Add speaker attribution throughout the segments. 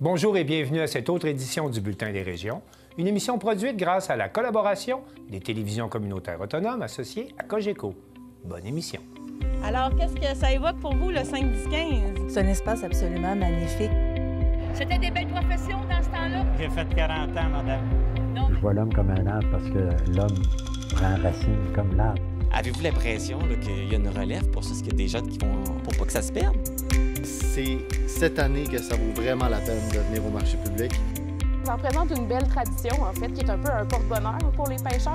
Speaker 1: Bonjour et bienvenue à cette autre édition du Bulletin des régions, une émission produite grâce à la collaboration des télévisions communautaires autonomes associées à Cogeco. Bonne émission.
Speaker 2: Alors, qu'est-ce que ça évoque pour vous, le 5-10-15?
Speaker 3: C'est un espace absolument magnifique.
Speaker 2: C'était des belles professions dans ce temps-là?
Speaker 4: J'ai fait 40 ans, madame.
Speaker 2: Non.
Speaker 5: Je vois l'homme comme un arbre parce que l'homme prend racine comme l'arbre.
Speaker 6: Avez-vous l'impression qu'il y a une relève pour ça? Est-ce qu'il y a des jeunes qui vont pour pas que ça se perde?
Speaker 7: C'est cette année que ça vaut vraiment la peine de venir au marché public.
Speaker 8: Ça représente une belle tradition, en fait, qui est un peu un porte-bonheur pour les pêcheurs.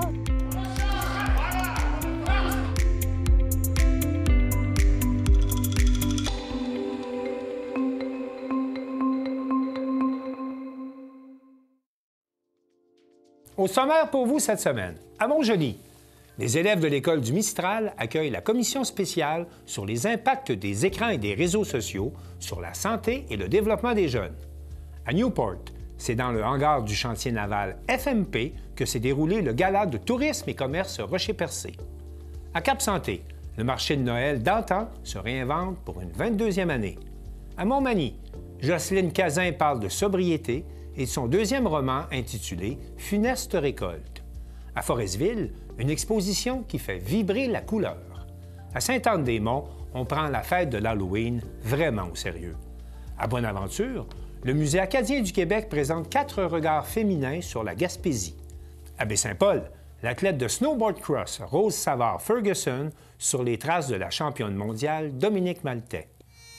Speaker 1: Au sommaire pour vous cette semaine, à Montjoly, les élèves de l'école du Mistral accueillent la commission spéciale sur les impacts des écrans et des réseaux sociaux sur la santé et le développement des jeunes. À Newport, c'est dans le hangar du chantier naval FMP que s'est déroulé le gala de tourisme et commerce Rocher-Percé. À Cap-Santé, le marché de Noël d'antan se réinvente pour une 22e année. À Montmagny, Jocelyne Cazin parle de sobriété et de son deuxième roman intitulé « Funeste récolte ». À Forestville, une exposition qui fait vibrer la couleur. À Sainte-Anne-des-Monts, on prend la fête de l'Halloween vraiment au sérieux. À Bonaventure, le Musée acadien du Québec présente 4 regards féminins sur la Gaspésie. À Baie-Saint-Paul, l'athlète de snowboard cross Rose Savard-Ferguson sur les traces de la championne mondiale Dominique Maltais.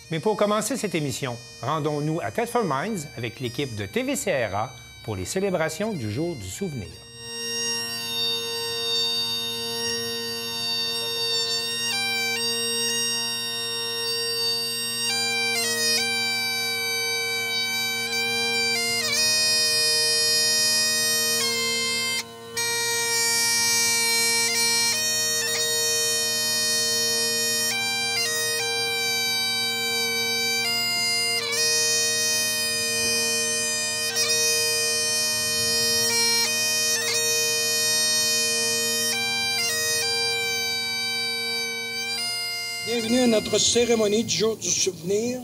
Speaker 1: Mais pour commencer cette émission, rendons-nous à Thetford Mines avec l'équipe de TVCRA pour les célébrations du Jour du souvenir.
Speaker 9: Bienvenue à notre cérémonie du Jour du souvenir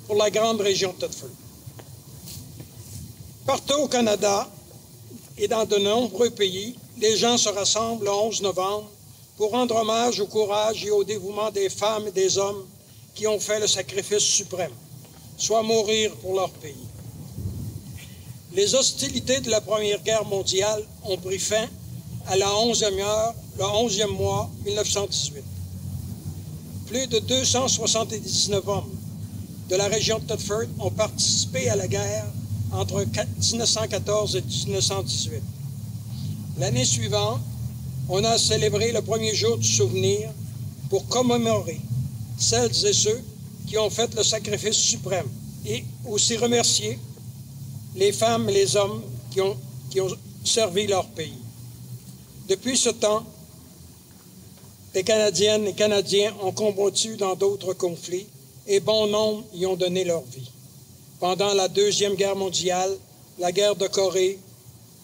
Speaker 9: pour la grande région de Thetford. Partout au Canada et dans de nombreux pays, les gens se rassemblent le 11 novembre pour rendre hommage au courage et au dévouement des femmes et des hommes qui ont fait le sacrifice suprême, soit mourir pour leur pays. Les hostilités de la Première Guerre mondiale ont pris fin à la 11e heure, le 11e mois 1918. Plus de 279 hommes de la région de Thetford ont participé à la guerre entre 1914 et 1918. L'année suivante, on a célébré le premier jour du souvenir pour commémorer celles et ceux qui ont fait le sacrifice suprême et aussi remercier les femmes et les hommes qui ont servi leur pays. Depuis ce temps, les Canadiennes et Canadiens ont combattu dans d'autres conflits et bon nombre y ont donné leur vie. Pendant la Deuxième Guerre mondiale, la guerre de Corée,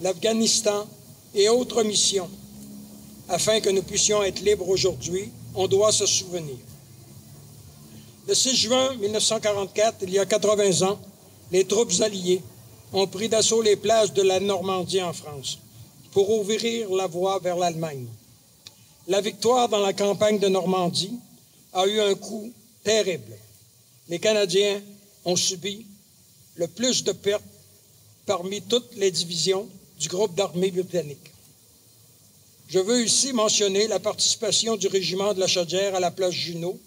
Speaker 9: l'Afghanistan et autres missions. Afin que nous puissions être libres aujourd'hui, on doit se souvenir. Le 6 juin 1944, il y a 80 ans, les troupes alliées ont pris d'assaut les plages de la Normandie en France pour ouvrir la voie vers l'Allemagne. La victoire dans la campagne de Normandie a eu un coup terrible. Les Canadiens ont subi le plus de pertes parmi toutes les divisions du groupe d'armée britannique. Je veux ici mentionner la participation du régiment de la Chaudière à la place Junot,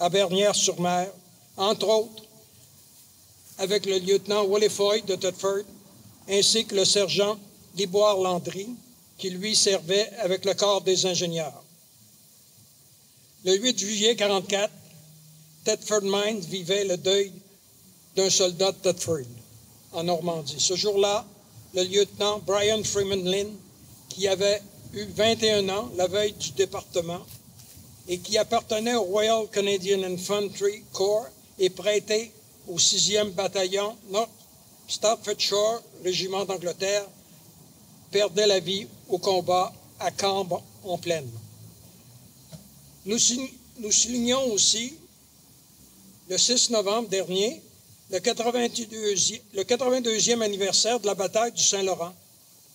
Speaker 9: à Bernières-sur-Mer, entre autres avec le lieutenant Wally Foy de Thetford, ainsi que le sergent Liboire-Landry, qui lui servait avec le corps des ingénieurs. Le 8 juillet 1944, Thetford Mines vivait le deuil d'un soldat de Thetford, en Normandie. Ce jour-là, le lieutenant Brian Freeman Lynn, qui avait eu 21 ans la veille du département et qui appartenait au Royal Canadian Infantry Corps et prêté au 6e bataillon North Staffordshire, régiment d'Angleterre, perdait la vie au combat à Cambres en plaine. Nous soulignons aussi, le 6 novembre dernier, le 82e anniversaire de la bataille du Saint-Laurent,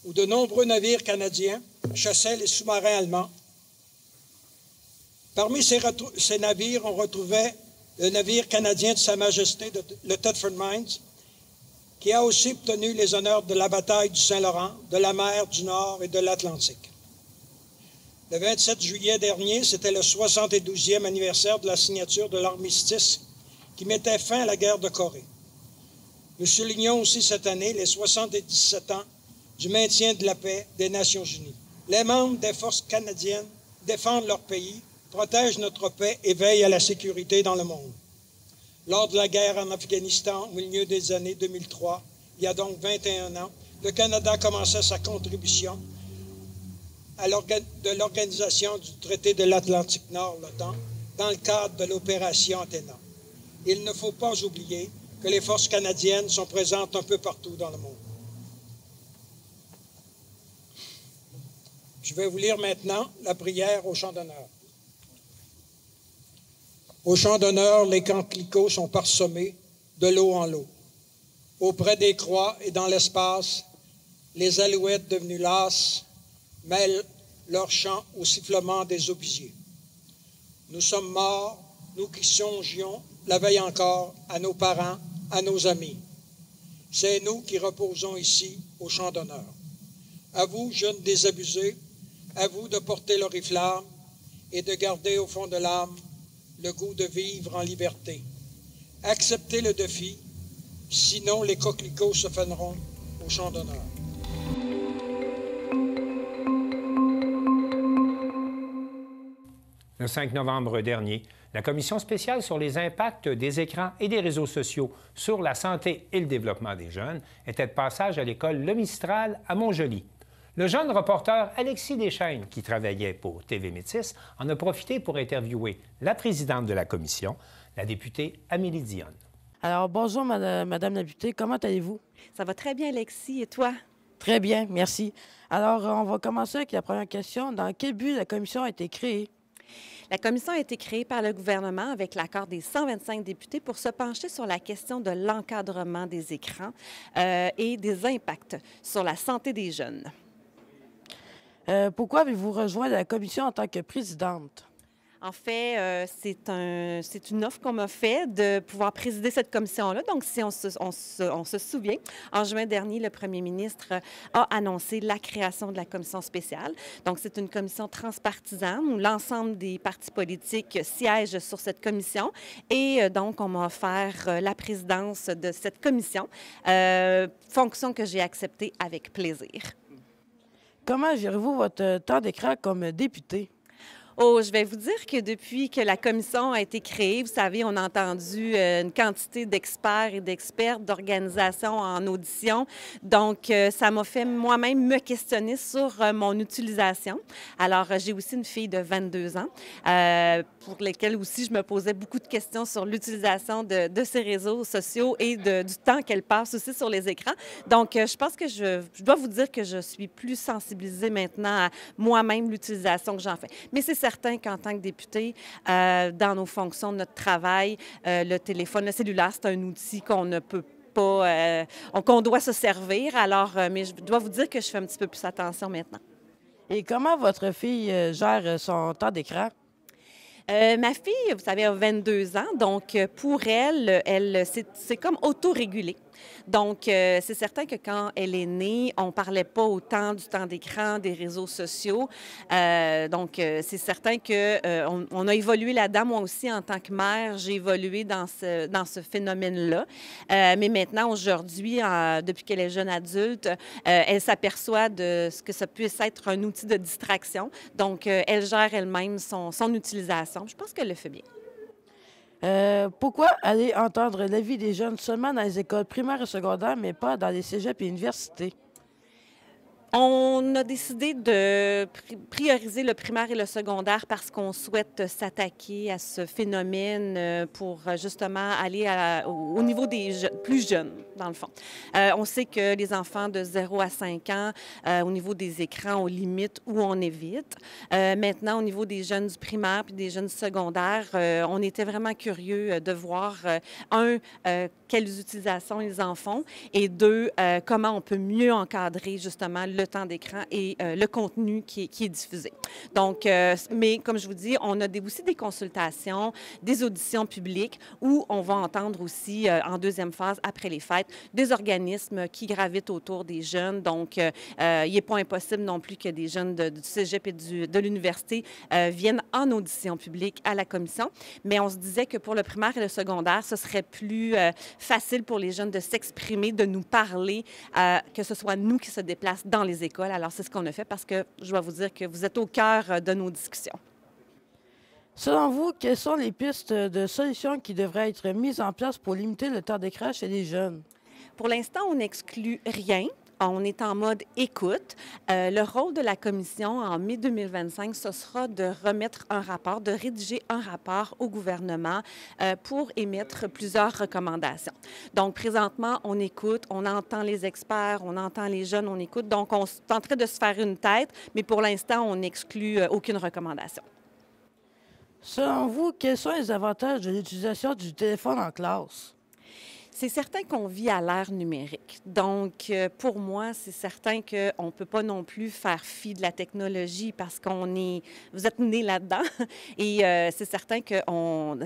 Speaker 9: où de nombreux navires canadiens chassaient les sous-marins allemands. Parmi ces navires, on retrouvait le navire canadien de Sa Majesté, le Thetford Mines, qui a aussi obtenu les honneurs de la bataille du Saint-Laurent, de la mer du Nord et de l'Atlantique. Le 27 juillet dernier, c'était le 72e anniversaire de la signature de l'armistice qui mettait fin à la guerre de Corée. Nous soulignons aussi cette année les 77 ans du maintien de la paix des Nations unies. Les membres des forces canadiennes défendent leur pays, protègent notre paix et veillent à la sécurité dans le monde. Lors de la guerre en Afghanistan, au milieu des années 2003, il y a donc 21 ans, le Canada commençait sa contribution de l'Organisation du traité de l'Atlantique Nord, l'OTAN, dans le cadre de l'opération Athéna. Il ne faut pas oublier que les forces canadiennes sont présentes un peu partout dans le monde. Je vais vous lire maintenant la prière au chant d'honneur. Au chant d'honneur, les coquelicots sont parsemés de lot en lot. Auprès des croix et dans l'espace, les alouettes devenues lasses mêlent leur chant au sifflement des obisiers. Nous sommes morts, nous qui songions, la veille encore, à nos parents, à nos amis. C'est nous qui reposons ici au chant d'honneur. À vous, jeunes désabusés, à vous de porter l'oriflamme et de garder au fond de l'âme le goût de vivre en liberté. Acceptez le défi, sinon les coquelicots se faneront au chant d'honneur.
Speaker 1: Le 5 novembre dernier, la Commission spéciale sur les impacts des écrans et des réseaux sociaux sur la santé et le développement des jeunes était de passage à l'école Le Mistral à Montjoly. Le jeune reporter Alexis Deschênes, qui travaillait pour TV Métis, en a profité pour interviewer la présidente de la commission, la députée Amélie Dionne.
Speaker 4: Alors, bonjour, Madame la députée. Comment allez-vous?
Speaker 3: Ça va très bien, Alexis. Et toi?
Speaker 4: Très bien, merci. Alors, on va commencer avec la première question. Dans quel but la commission a été créée?
Speaker 3: La commission a été créée par le gouvernement avec l'accord des 125 députés pour se pencher sur la question de l'encadrement des écrans et des impacts sur la santé des jeunes.
Speaker 4: Pourquoi avez-vous rejoint la commission en tant que présidente?
Speaker 3: En fait, c'est une offre qu'on m'a faite de pouvoir présider cette commission-là. Donc, si on se souvient, en juin dernier, le premier ministre a annoncé la création de la commission spéciale. Donc, c'est une commission transpartisane où l'ensemble des partis politiques siègent sur cette commission. Et donc, on m'a offert la présidence de cette commission, fonction que j'ai acceptée avec plaisir.
Speaker 4: Comment gérez-vous votre temps d'écran comme député?
Speaker 3: Oh, je vais vous dire que depuis que la commission a été créée, vous savez, on a entendu une quantité d'experts et d'expertes d'organisations en audition. Donc, ça m'a fait moi-même me questionner sur mon utilisation. Alors, j'ai aussi une fille de 22 ans pour lesquelles aussi je me posais beaucoup de questions sur l'utilisation de ces réseaux sociaux et du temps qu'elle passe aussi sur les écrans. Donc, je pense que je dois vous dire que je suis plus sensibilisée maintenant à moi-même l'utilisation que j'en fais. Mais c'est certain qu'en tant que député, dans nos fonctions de notre travail, le téléphone, le cellulaire, c'est un outil qu'on ne peut pas, qu'on doit se servir. Alors, mais je dois vous dire que je fais un petit peu plus attention maintenant.
Speaker 4: Et comment votre fille gère son temps d'écran?
Speaker 3: Ma fille, vous savez, a 22 ans, donc pour elle c'est comme autorégulé. Donc, c'est certain que quand elle est née, on ne parlait pas autant du temps d'écran, des réseaux sociaux. Donc, c'est certain qu'on on a évolué là-dedans. Moi aussi, en tant que mère, j'ai évolué dans ce phénomène-là. Mais maintenant, aujourd'hui, depuis qu'elle est jeune adulte, elle s'aperçoit de ce que ça puisse être un outil de distraction. Donc, elle gère elle-même son utilisation. Je pense qu'elle le fait bien.
Speaker 4: Pourquoi aller entendre l'avis des jeunes seulement dans les écoles primaires et secondaires, mais pas dans les cégeps et universités?
Speaker 3: On a décidé de prioriser le primaire et le secondaire parce qu'on souhaite s'attaquer à ce phénomène pour justement aller au niveau des plus jeunes, dans le fond. On sait que les enfants de 0 à 5 ans, au niveau des écrans, on limite ou on évite. Maintenant, au niveau des jeunes du primaire puis des jeunes du secondaire, on était vraiment curieux de voir, quelles utilisations ils en font, et 2, comment on peut mieux encadrer justement le temps d'écran et le contenu qui est diffusé. Donc, mais comme je vous dis, on a aussi des consultations, des auditions publiques où on va entendre aussi en deuxième phase, après les fêtes, des organismes qui gravitent autour des jeunes. Donc, il n'est pas impossible non plus que des jeunes du cégep et de l'université viennent en audition publique à la commission. Mais on se disait que pour le primaire et le secondaire, ce serait plus facile pour les jeunes de s'exprimer, de nous parler, que ce soit nous qui se déplacent dans les écoles. Alors, c'est ce qu'on a fait parce que je dois vous dire que vous êtes au cœur de nos discussions.
Speaker 4: Selon vous, quelles sont les pistes de solutions qui devraient être mises en place pour limiter le temps d'écran chez les jeunes?
Speaker 3: Pour l'instant, on n'exclut rien. On est en mode écoute. Le rôle de la commission en mai 2025, ce sera de remettre un rapport, de rédiger un rapport au gouvernement pour émettre plusieurs recommandations. Donc, présentement, on écoute, on entend les experts, on entend les jeunes, on écoute. Donc, on est en train de se faire une tête, mais pour l'instant, on n'exclut aucune recommandation.
Speaker 4: Selon vous, quels sont les avantages de l'utilisation du téléphone en classe?
Speaker 3: C'est certain qu'on vit à l'ère numérique. Donc, pour moi, c'est certain qu'on ne peut pas non plus faire fi de la technologie parce vous êtes nés là-dedans. Et c'est certain qu'on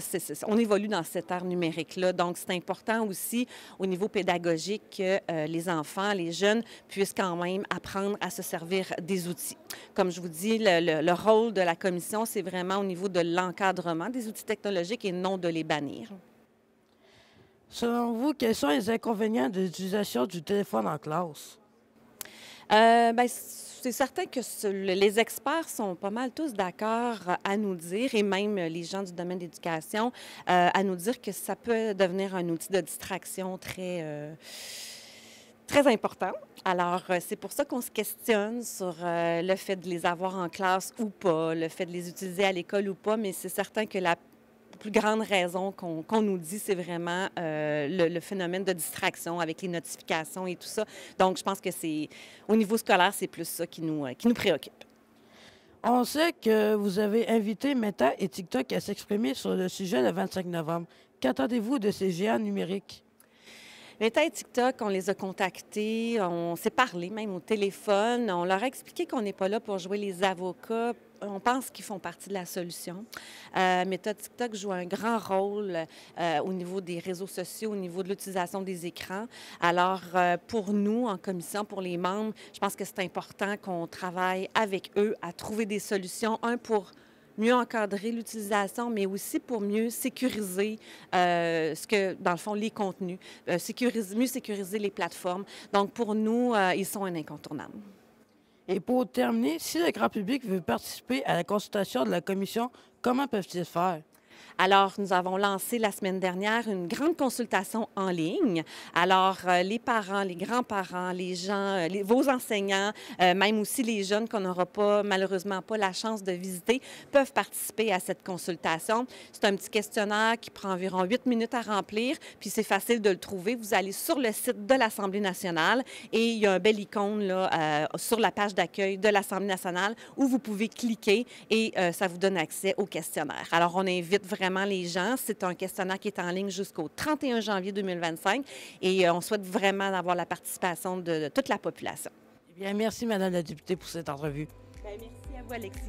Speaker 3: évolue dans cette ère numérique-là. Donc, c'est important aussi au niveau pédagogique que les enfants, les jeunes puissent quand même apprendre à se servir des outils. Comme je vous dis, le rôle de la commission, c'est vraiment au niveau de l'encadrement des outils technologiques et non de les bannir.
Speaker 4: Selon vous, quels sont les inconvénients de l'utilisation du téléphone en classe?
Speaker 3: C'est certain que les experts sont pas mal tous d'accord à nous dire, et même les gens du domaine de l'éducation, à nous dire que ça peut devenir un outil de distraction très important. Alors, c'est pour ça qu'on se questionne sur le fait de les avoir en classe ou pas, le fait de les utiliser à l'école ou pas, mais c'est certain que la plus grande raison qu'on nous dit, c'est vraiment le phénomène de distraction avec les notifications et tout ça. Donc, je pense que au niveau scolaire, c'est plus ça qui nous préoccupe.
Speaker 4: On sait que vous avez invité Meta et TikTok à s'exprimer sur le sujet le 25 novembre. Qu'attendez-vous de ces géants numériques?
Speaker 3: Meta et TikTok, on les a contactés, on s'est parlé même au téléphone. On leur a expliqué qu'on n'est pas là pour jouer les avocats. On pense qu'ils font partie de la solution. Meta, TikTok joue un grand rôle au niveau des réseaux sociaux, au niveau de l'utilisation des écrans. Alors, pour nous, en commission, pour les membres, je pense que c'est important qu'on travaille avec eux à trouver des solutions, pour mieux encadrer l'utilisation, mais aussi pour mieux sécuriser dans le fond, les contenus, mieux sécuriser les plateformes. Donc, pour nous, ils sont un incontournable.
Speaker 4: Et pour terminer, si le grand public veut participer à la consultation de la commission, comment peuvent-ils faire?
Speaker 3: Alors, nous avons lancé la semaine dernière une grande consultation en ligne. Alors, les parents, les grands-parents, les gens, vos enseignants, même aussi les jeunes qu'on n'aura malheureusement pas la chance de visiter, peuvent participer à cette consultation. C'est un petit questionnaire qui prend environ 8 minutes à remplir, puis c'est facile de le trouver. Vous allez sur le site de l'Assemblée nationale et il y a un bel icône là, sur la page d'accueil de l'Assemblée nationale où vous pouvez cliquer et ça vous donne accès au questionnaire. Alors, on invite vraiment les gens. C'est un questionnaire qui est en ligne jusqu'au 31 janvier 2025 et on souhaite vraiment avoir la participation de toute la population.
Speaker 4: Eh bien, merci, Madame la députée, pour cette entrevue.
Speaker 3: Bien, merci à vous, Alexis.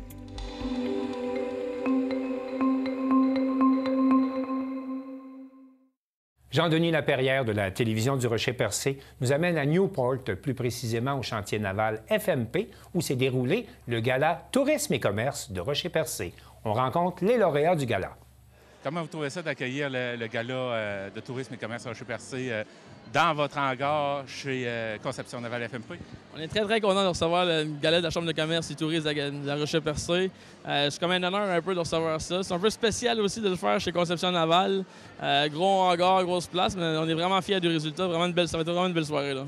Speaker 1: Jean-Denis Laperrière de la télévision du Rocher-Percé nous amène à Newport, plus précisément au chantier naval FMP, où s'est déroulé le gala Tourisme et commerce de Rocher-Percé. On rencontre les lauréats du gala.
Speaker 10: Comment vous trouvez ça d'accueillir le gala de tourisme et commerce à Rocher-Percé dans votre hangar chez Conception Navale FMP?
Speaker 11: On est très, très contents de recevoir le gala de la Chambre de commerce et tourisme de la Rocher-Percé. C'est comme un honneur un peu de recevoir ça. C'est un peu spécial aussi de le faire chez Conception Navale. Gros hangar, grosse place, mais on est vraiment fiers du résultat. Ça va être vraiment une belle soirée, là.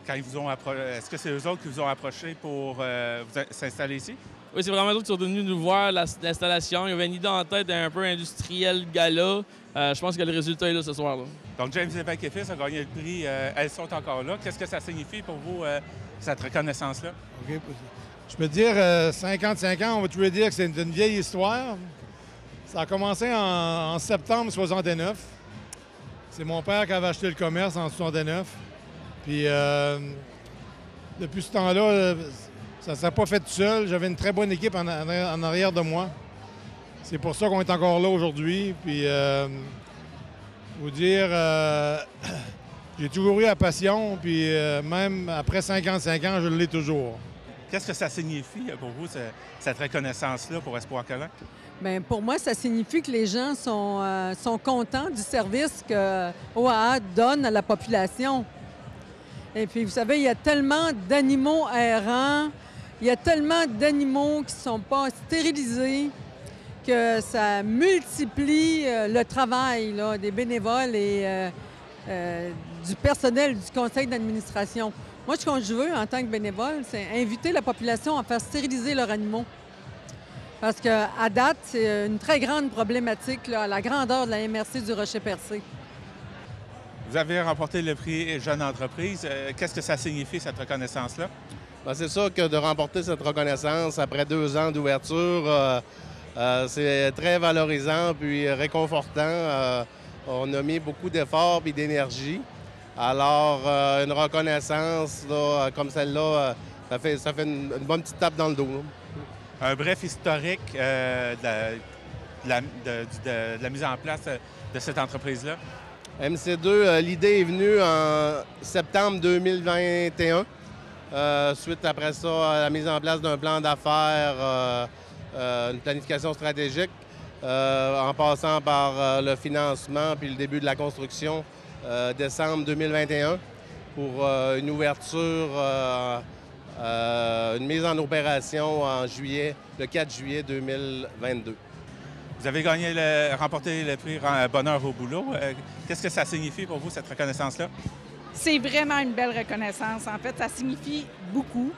Speaker 10: Quand ils vous ont est-ce que c'est eux autres qui vous ont approché pour s'installer ici?
Speaker 11: Oui, c'est vraiment eux qui sont venus nous voir l'installation. Ils avaient une idée en tête un peu industrielle gala. Je pense que le résultat est là ce soir. Là.
Speaker 10: Donc, James Lévesque et Fils a gagné le prix Elles sont encore là. Qu'est-ce que ça signifie pour vous, cette reconnaissance-là?
Speaker 12: OK. Je peux te dire, 55 ans, on va toujours dire que c'est une vieille histoire. Ça a commencé en septembre 69. C'est mon père qui avait acheté le commerce en 69. Puis depuis ce temps-là, ça ne s'est pas fait tout seul. J'avais une très bonne équipe en arrière de moi. C'est pour ça qu'on est encore là aujourd'hui. Puis, vous dire, j'ai toujours eu la passion, puis même après 55 ans, je l'ai toujours.
Speaker 10: Qu'est-ce que ça signifie pour vous, cette reconnaissance-là pour Espoir Québec?
Speaker 13: Bien, pour moi, ça signifie que les gens sont contents du service que OAA donne à la population. Et puis, vous savez, il y a tellement d'animaux errants, il y a tellement d'animaux qui ne sont pas stérilisés, que ça multiplie le travail là, des bénévoles et du personnel du conseil d'administration. Moi, ce que je veux en tant que bénévole, c'est inviter la population à faire stériliser leurs animaux. Parce qu'à date, c'est une très grande problématique là, à la grandeur de la MRC du Rocher-Percé.
Speaker 10: Vous avez remporté le prix Jeune Entreprise. Qu'est-ce que ça signifie, cette reconnaissance-là?
Speaker 14: Bien, c'est sûr que de remporter cette reconnaissance après 2 ans d'ouverture, c'est très valorisant puis réconfortant. On a mis beaucoup d'efforts et d'énergie. Alors, une reconnaissance là, comme celle-là, ça fait une bonne petite tape dans le dos.
Speaker 10: Un bref historique de la mise en place de cette entreprise-là?
Speaker 14: MC2, l'idée est venue en septembre 2021, suite après ça à la mise en place d'un plan d'affaires, une planification stratégique, en passant par le financement puis le début de la construction décembre 2021 pour une ouverture, une mise en opération en juillet, le 4 juillet 2022.
Speaker 10: Vous avez remporté le prix Bonheur au boulot. Qu'est-ce que ça signifie pour vous, cette reconnaissance-là?
Speaker 15: C'est vraiment une belle reconnaissance. En fait, ça signifie beaucoup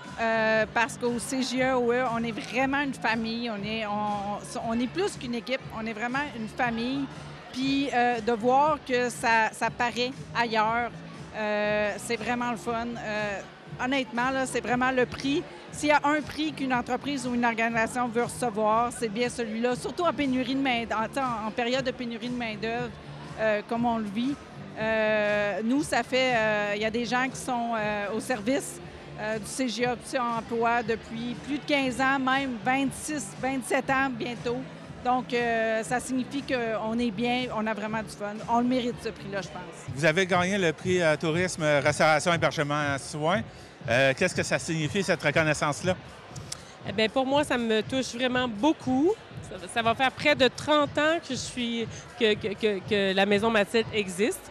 Speaker 15: parce qu'au CGE-OE, on est vraiment une famille. On est plus qu'une équipe. On est vraiment une famille. Puis de voir que ça paraît ailleurs, c'est vraiment le fun. Honnêtement, là, c'est vraiment le prix. S'il y a un prix qu'une entreprise ou une organisation veut recevoir, c'est bien celui-là, surtout en pénurie de en période de pénurie de main-d'œuvre, comme on le vit. Nous, ça fait... il y a des gens qui sont au service du CGE Option Emploi depuis plus de 15 ans, même 26, 27 ans bientôt. Donc, ça signifie qu'on est bien, on a vraiment du fun. On le mérite, ce prix-là, je pense.
Speaker 10: Vous avez gagné le prix Tourisme, Restauration, Hébergement, Soins. Qu'est-ce que ça signifie, cette reconnaissance-là?
Speaker 2: Eh bien, pour moi, ça me touche vraiment beaucoup. Ça va faire près de 30 ans que la Maison Mathilde existe.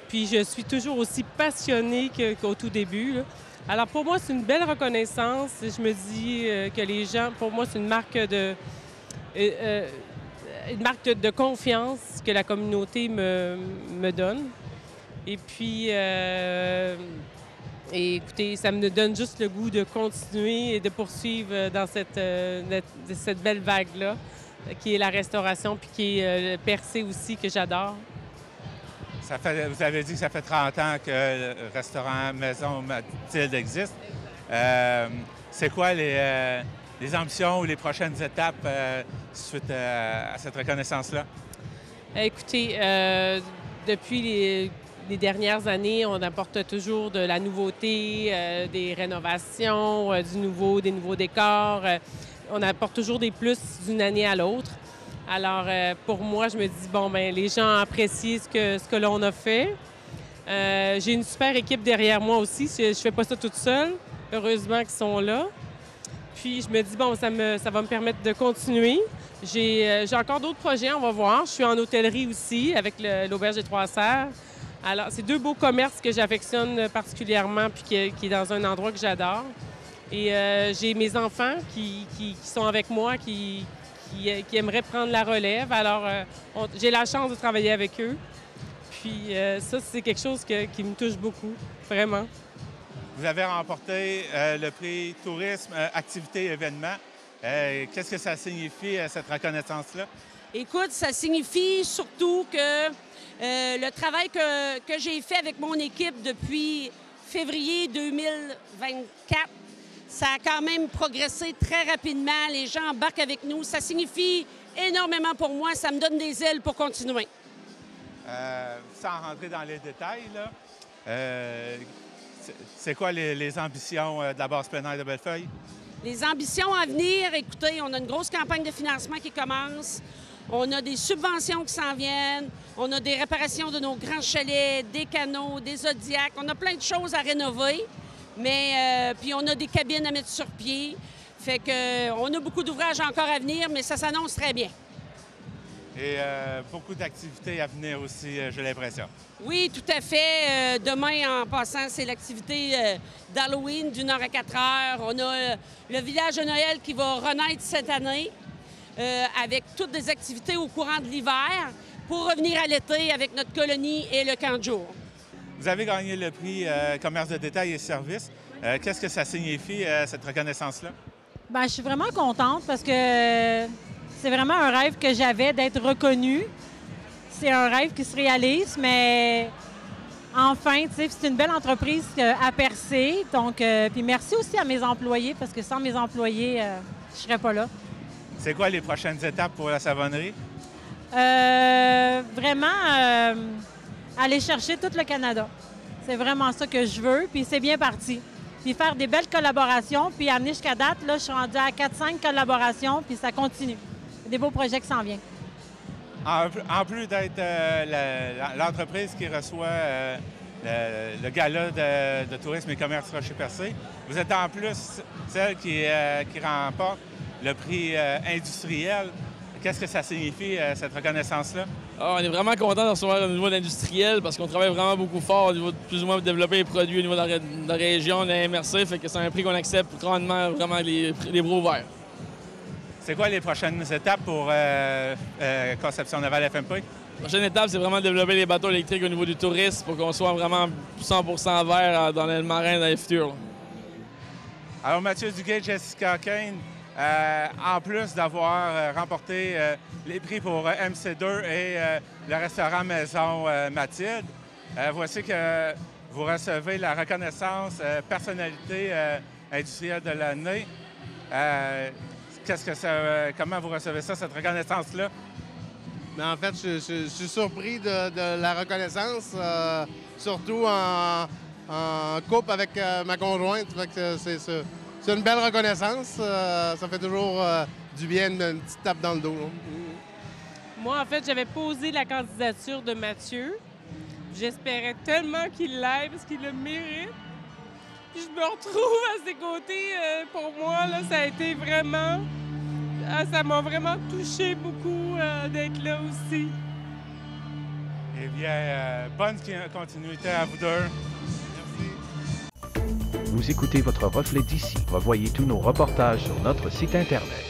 Speaker 2: Puis je suis toujours aussi passionnée qu'au tout début, là. Alors, pour moi, c'est une belle reconnaissance. Je me dis que les gens, pour moi, c'est une marque de confiance que la communauté me donne. Et puis, écoutez, ça me donne juste le goût de continuer et de poursuivre dans cette belle vague-là, qui est la restauration, puis qui est le Percé aussi, que j'adore.
Speaker 10: Vous avez dit que ça fait 30 ans que le restaurant Maison Mathilde existe. C'est quoi les ambitions ou les prochaines étapes suite à cette reconnaissance-là?
Speaker 2: Écoutez, depuis les dernières années, on apporte toujours de la nouveauté, des rénovations, des nouveaux décors. On apporte toujours des plus d'une année à l'autre. Alors, pour moi, je me dis, bon, bien, les gens apprécient ce que l'on a fait. J'ai une super équipe derrière moi aussi. Je ne fais pas ça toute seule. Heureusement qu'ils sont là. Puis, je me dis, bon, ça va me permettre de continuer. J'ai encore d'autres projets, on va voir. Je suis en hôtellerie aussi, avec l'Auberge des Trois-Serres. Alors, c'est 2 beaux commerces que j'affectionne particulièrement, puis qui est dans un endroit que j'adore. Et j'ai mes enfants qui sont avec moi, qui aimeraient prendre la relève. Alors, j'ai la chance de travailler avec eux. Puis ça, c'est quelque chose qui me touche beaucoup, vraiment.
Speaker 10: Vous avez remporté le prix Tourisme, Activité, Événements. Qu'est-ce que ça signifie, cette reconnaissance-là?
Speaker 16: Écoute, ça signifie surtout que le travail que j'ai fait avec mon équipe depuis février 2024, ça a quand même progressé très rapidement. Les gens embarquent avec nous. Ça signifie énormément pour moi. Ça me donne des ailes pour continuer.
Speaker 10: sans rentrer dans les détails, là, c'est quoi les ambitions de la base plein air de Bellefeuille?
Speaker 16: Les ambitions à venir, écoutez, on a une grosse campagne de financement qui commence. On a des subventions qui s'en viennent. On a des réparations de nos grands chalets, des canaux, des zodiacs. On a plein de choses à rénover. Mais puis on a des cabines à mettre sur pied. Fait que on a beaucoup d'ouvrages encore à venir, mais ça s'annonce très bien.
Speaker 10: Et beaucoup d'activités à venir aussi, j'ai l'impression.
Speaker 16: Oui, tout à fait. Demain, en passant, c'est l'activité d'Halloween du Nord à 4 heures. On a le village de Noël qui va renaître cette année avec toutes des activités au courant de l'hiver pour revenir à l'été avec notre colonie et le camp de jour.
Speaker 10: Vous avez gagné le prix commerce de détail et services. Qu'est-ce que ça signifie, cette reconnaissance-là?
Speaker 17: Bien, je suis vraiment contente parce que c'est vraiment un rêve que j'avais d'être reconnue. C'est un rêve qui se réalise, mais enfin, tu sais, c'est une belle entreprise à percer. Donc, puis merci aussi à mes employés parce que sans mes employés, je ne serais pas là.
Speaker 10: C'est quoi les prochaines étapes pour la savonnerie?
Speaker 17: Vraiment, aller chercher tout le Canada. C'est vraiment ça que je veux, puis c'est bien parti. Puis faire des belles collaborations, puis amener jusqu'à date, là, je suis rendue à 4-5 collaborations, puis ça continue. Des beaux projets qui s'en viennent.
Speaker 10: En plus d'être l'entreprise qui reçoit le gala de tourisme et commerce Rocher-Percé, vous êtes en plus celle qui remporte le prix industriel. Qu'est-ce que ça signifie, cette reconnaissance-là?
Speaker 11: On est vraiment content de recevoir au niveau d'industriel parce qu'on travaille vraiment beaucoup fort au niveau de plus ou moins développer les produits au niveau de la région, de la MRC. Fait que c'est un prix qu'on accepte grandement, vraiment les bras ouverts.
Speaker 10: C'est quoi les prochaines étapes pour Conception Navale FMP?
Speaker 11: La prochaine étape, c'est vraiment de développer les bateaux électriques au niveau du tourisme pour qu'on soit vraiment 100% vert dans le marin dans les futurs.
Speaker 10: Alors, Mathieu Duguay, Jessica Kane, en plus d'avoir remporté les prix pour MC2 et le restaurant Maison Mathilde, voici que vous recevez la reconnaissance personnalité industrielle de l'année. Comment vous recevez ça, cette reconnaissance-là?
Speaker 14: Mais en fait, je suis surpris de la reconnaissance, surtout en couple avec ma conjointe. C'est une belle reconnaissance. Ça fait toujours du bien, une petite tape dans le dos.
Speaker 2: Moi, en fait, j'avais posé la candidature de Mathieu. J'espérais tellement qu'il l'aille parce qu'il le mérite. Puis je me retrouve à ses côtés. Pour moi, là, ça a été vraiment... ça m'a vraiment touché beaucoup d'être là aussi.
Speaker 10: Eh bien, bonne continuité à vous deux.
Speaker 18: Vous écoutez votre reflet d'ici. Revoyez tous nos reportages sur notre site Internet.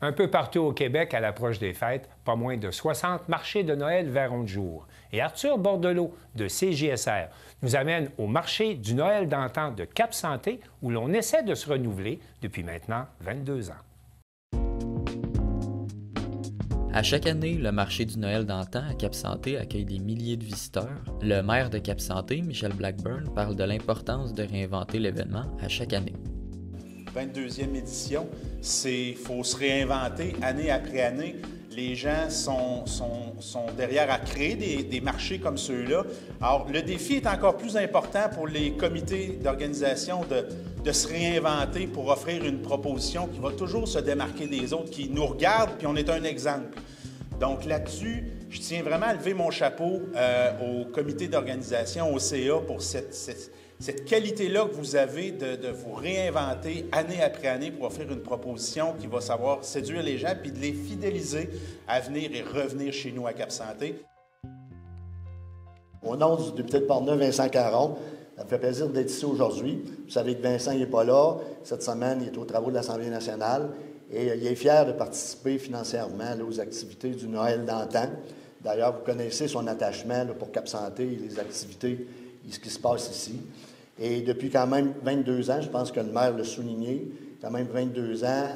Speaker 1: Un peu partout au Québec, à l'approche des fêtes, pas moins de 60 marchés de Noël verront le jour. Et Arthur Bordelot, de CJSR, nous amène au marché du Noël d'antan de Cap-Santé, où l'on essaie de se renouveler depuis maintenant 22 ans.
Speaker 19: À chaque année, le marché du Noël d'antan à Cap-Santé accueille des milliers de visiteurs. Le maire de Cap-Santé, Michel Blackburn, parle de l'importance de réinventer l'événement à chaque année.
Speaker 20: 22e édition, il faut se réinventer année après année. Les gens sont derrière à créer des marchés comme ceux-là. Alors, le défi est encore plus important pour les comités d'organisation de se réinventer pour offrir une proposition qui va toujours se démarquer des autres, qui nous regardent, puis on est un exemple. Donc là-dessus, je tiens vraiment à lever mon chapeau au comité d'organisation, au CA, pour cette qualité-là que vous avez de vous réinventer année après année pour offrir une proposition qui va savoir séduire les gens puis de les fidéliser à venir et revenir chez nous à Cap-Santé.
Speaker 21: Au nom du député de Portneuf, Vincent Caron, ça me fait plaisir d'être ici aujourd'hui. Vous savez que Vincent n'est pas là. Cette semaine, il est aux travaux de l'Assemblée nationale et il est fier de participer financièrement aux activités du Noël d'antan. D'ailleurs, vous connaissez son attachement pour Cap-Santé et les activités et ce qui se passe ici. Et depuis quand même 22 ans, je pense que le maire l'a souligné, quand même 22 ans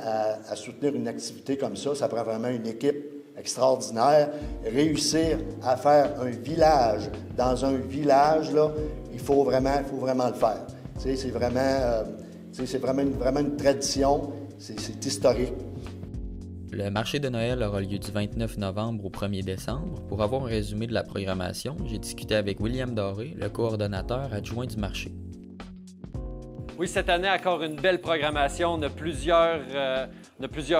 Speaker 21: à soutenir une activité comme ça prend vraiment une équipe extraordinaire. Réussir à faire un village dans un village, là, il faut vraiment le faire. Tu sais, c'est vraiment... C'est vraiment une tradition, c'est historique.
Speaker 19: Le marché de Noël aura lieu du 29 novembre au 1er décembre. Pour avoir un résumé de la programmation, j'ai discuté avec William Doré, le coordonnateur adjoint du marché.
Speaker 5: Oui, cette année, encore une belle programmation. On a plusieurs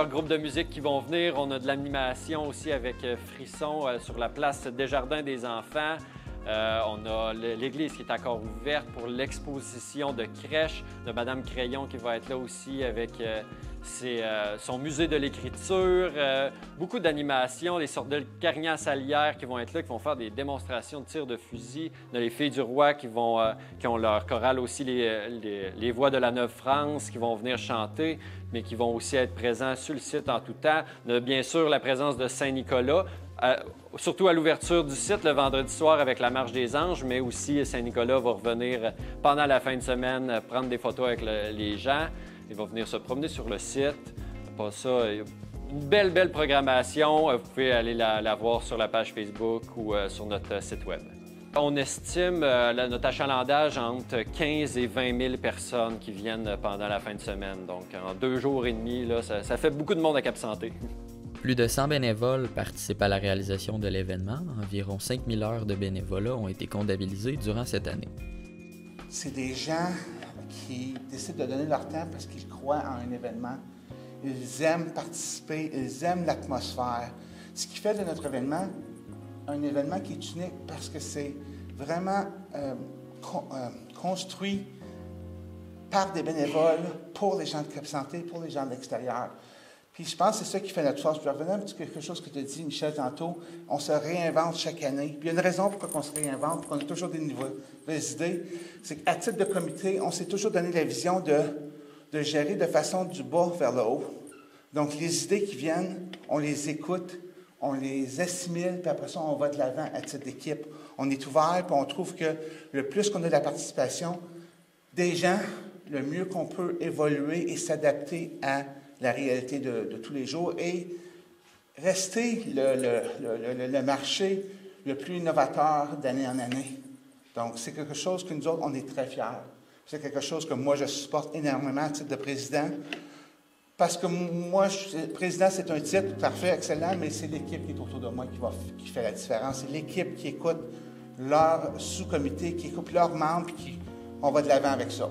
Speaker 5: groupes de musique qui vont venir. On a de l'animation aussi avec Frisson sur la place Desjardins des enfants. On a l'église qui est encore ouverte pour l'exposition de crèche de Madame Crayon qui va être là aussi avec son musée de l'écriture. Beaucoup d'animations, les sortes de carignan salières qui vont être là, qui vont faire des démonstrations de tir de fusil. On a les Filles du Roi qui ont leur chorale aussi, les Voix de la Neuve-France qui vont venir chanter, mais qui vont aussi être présents sur le site en tout temps. On a bien sûr la présence de Saint-Nicolas. Surtout à l'ouverture du site le vendredi soir avec la Marche des Anges, mais aussi Saint-Nicolas va revenir pendant la fin de semaine prendre des photos avec les gens. Il va venir se promener sur le site. Pas ça, une belle programmation. Vous pouvez aller la voir sur la page Facebook ou sur notre site web. On estime notre achalandage entre 15 et 20 000 personnes qui viennent pendant la fin de semaine. Donc, en 2 jours et demi, là, ça fait beaucoup de monde à Cap-Santé.
Speaker 19: Plus de 100 bénévoles participent à la réalisation de l'événement. Environ 5000 heures de bénévolat ont été comptabilisées durant cette année.
Speaker 22: C'est des gens qui décident de donner leur temps parce qu'ils croient en un événement. Ils aiment participer, ils aiment l'atmosphère. Ce qui fait de notre événement un événement qui est unique parce que c'est vraiment construit par des bénévoles pour les gens de Cap-Santé, pour les gens de l'extérieur. Puis je pense que c'est ça qui fait notre force. Je vais revenir un petit quelque chose que tu as dit, Michel, tantôt. On se réinvente chaque année. Puis il y a une raison pourquoi on se réinvente, pourquoi on a toujours des nouvelles idées. C'est qu'à titre de comité, on s'est toujours donné la vision de gérer de façon du bas vers le haut. Donc les idées qui viennent, on les écoute, on les assimile, puis après ça, on va de l'avant à titre d'équipe. On est ouvert, puis on trouve que le plus qu'on a de la participation des gens, le mieux qu'on peut évoluer et s'adapter à la réalité de tous les jours et rester le marché le plus innovateur d'année en année. Donc, c'est quelque chose que nous autres, on est très fiers. C'est quelque chose que moi, je supporte énormément à titre de président. Parce que moi, président, c'est un titre parfait, excellent, mais c'est l'équipe qui est autour de moi qui fait la différence. C'est l'équipe qui écoute leur sous-comité, qui écoute leurs membres, puis on va de l'avant avec ça.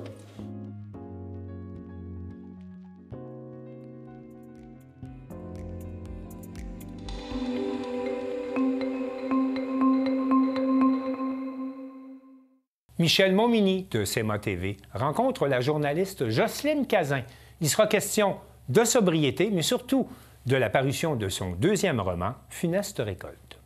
Speaker 1: Michel Montminy de CMA TV rencontre la journaliste Jocelyne Cazin. Il sera question de sobriété, mais surtout de la parution de son 2e roman, Funeste récolte.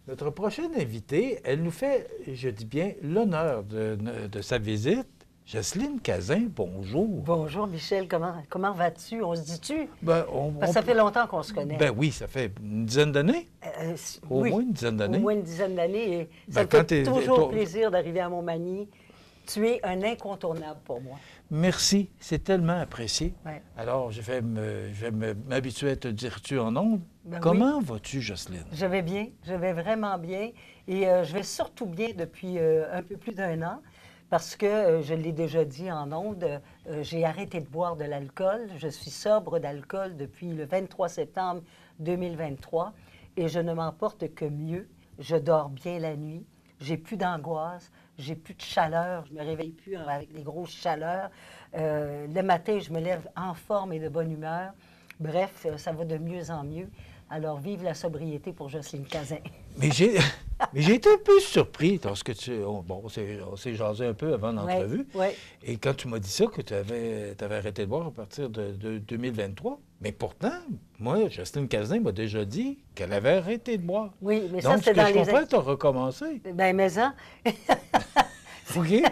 Speaker 23: Notre prochaine invitée, elle nous fait, je dis bien, l'honneur de sa visite. Jocelyne Cazin, bonjour.
Speaker 24: Bonjour, Michel. Comment vas-tu? On se dit-tu?
Speaker 23: Parce
Speaker 24: que ça fait longtemps qu'on se connaît.
Speaker 23: Ben oui, ça fait une dizaine d'années. Au moins une dizaine d'années.
Speaker 24: Au moins une dizaine d'années. Et ça me fait toujours plaisir d'arriver à Montmagny. Tu es un incontournable pour moi.
Speaker 23: Merci, c'est tellement apprécié.
Speaker 24: Ouais.
Speaker 23: Alors, je vais m'habituer à te dire tu en ondes. Comment vas-tu, Jocelyne?
Speaker 24: Je vais bien, je vais vraiment bien. Et je vais surtout bien depuis un peu plus d'1 an. Parce que, je l'ai déjà dit en ondes, j'ai arrêté de boire de l'alcool. Je suis sobre d'alcool depuis le 23 septembre 2023 et je ne m'en porte que mieux. Je dors bien la nuit, j'ai plus d'angoisse, j'ai plus de chaleur, je me réveille plus avec des grosses chaleurs. Le matin, je me lève en forme et de bonne humeur. Bref, ça va de mieux en mieux. Alors, vive la sobriété pour Jocelyne Cazin.
Speaker 23: Mais j'ai été un peu surpris lorsque on s'est jasé un peu avant l'entrevue.
Speaker 24: Ouais.
Speaker 23: Et quand tu m'as dit ça, que tu avais arrêté de boire à partir de 2023. Mais pourtant, moi, Jocelyne Cazin m'a déjà dit qu'elle avait arrêté de boire.
Speaker 24: Oui, mais
Speaker 23: donc,
Speaker 24: ça, c'est dans les...
Speaker 23: Donc, je comprends que tu as recommencé.
Speaker 24: Bien, mais ça...
Speaker 23: OK.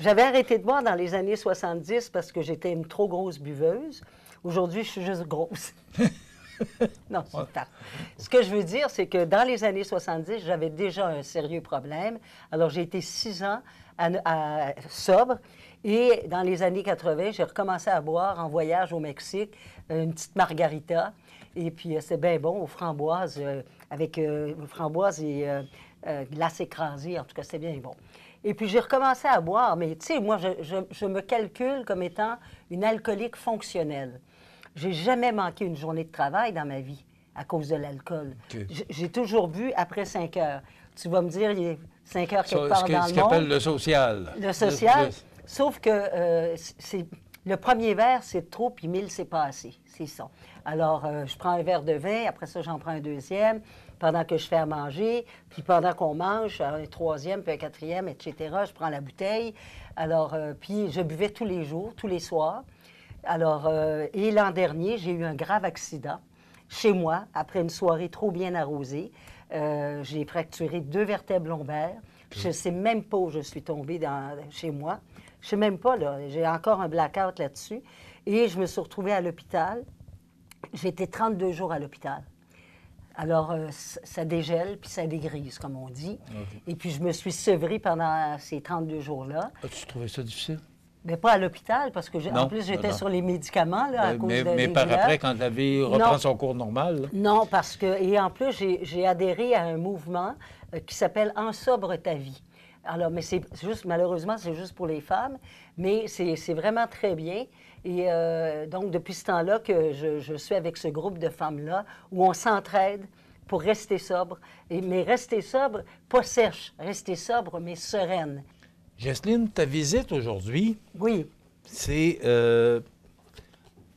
Speaker 24: J'avais arrêté de boire dans les années 70 parce que j'étais une trop grosse buveuse. Aujourd'hui, je suis juste grosse. Non, c'est tard. Ce que je veux dire, c'est que dans les années 70, j'avais déjà un sérieux problème. Alors, j'ai été 6 ans sobre. Et dans les années 80, j'ai recommencé à boire en voyage au Mexique, une petite margarita. Et puis, c'est bien bon aux framboises, avec framboises et glace écrasée. En tout cas, c'est bien bon. Et puis, j'ai recommencé à boire. Mais, tu sais, moi, je me calcule comme étant une alcoolique fonctionnelle. J'ai jamais manqué une journée de travail dans ma vie à cause de l'alcool.
Speaker 23: Okay.
Speaker 24: J'ai toujours bu après 5 heures. Tu vas me dire, il est 5 heures quelque part dans le monde.
Speaker 23: Ce qu'on appelle le social.
Speaker 24: Le social, sauf que le premier verre, c'est trop, puis 1000, c'est pas assez. C'est ça. Alors, je prends un verre de vin, après ça, j'en prends un deuxième, pendant que je fais à manger, puis pendant qu'on mange, un troisième, puis un quatrième, etc., je prends la bouteille. Alors, puis je buvais tous les jours, tous les soirs. Alors, et l'an dernier, j'ai eu un grave accident chez moi, après une soirée trop bien arrosée. J'ai fracturé 2 vertèbres lombaires. Je ne sais même pas où je suis tombée chez moi. Je ne sais même pas, là. J'ai encore un blackout là-dessus. Et je me suis retrouvée à l'hôpital. J'ai été 32 jours à l'hôpital. Alors, ça dégèle, puis ça dégrise, comme on dit.
Speaker 23: Okay.
Speaker 24: Et puis, je me suis sevrée pendant ces 32 jours-là.
Speaker 23: As-tu trouvé ça difficile?
Speaker 24: Mais pas à l'hôpital, parce que, en plus, j'étais sur les médicaments, là, à cause
Speaker 23: mais par après, quand la vie reprend son cours normal? Là.
Speaker 24: Non, parce que... Et en plus, j'ai adhéré à un mouvement qui s'appelle « En sobre ta vie ». Alors, mais c'est juste, malheureusement, c'est juste pour les femmes, mais c'est vraiment très bien. Et donc, depuis ce temps-là que je suis avec ce groupe de femmes-là, où on s'entraide pour rester sobre. Mais rester sobre, pas sèche, rester sobre, mais sereine.
Speaker 23: Jocelyne, ta visite aujourd'hui,
Speaker 24: oui,
Speaker 23: c'est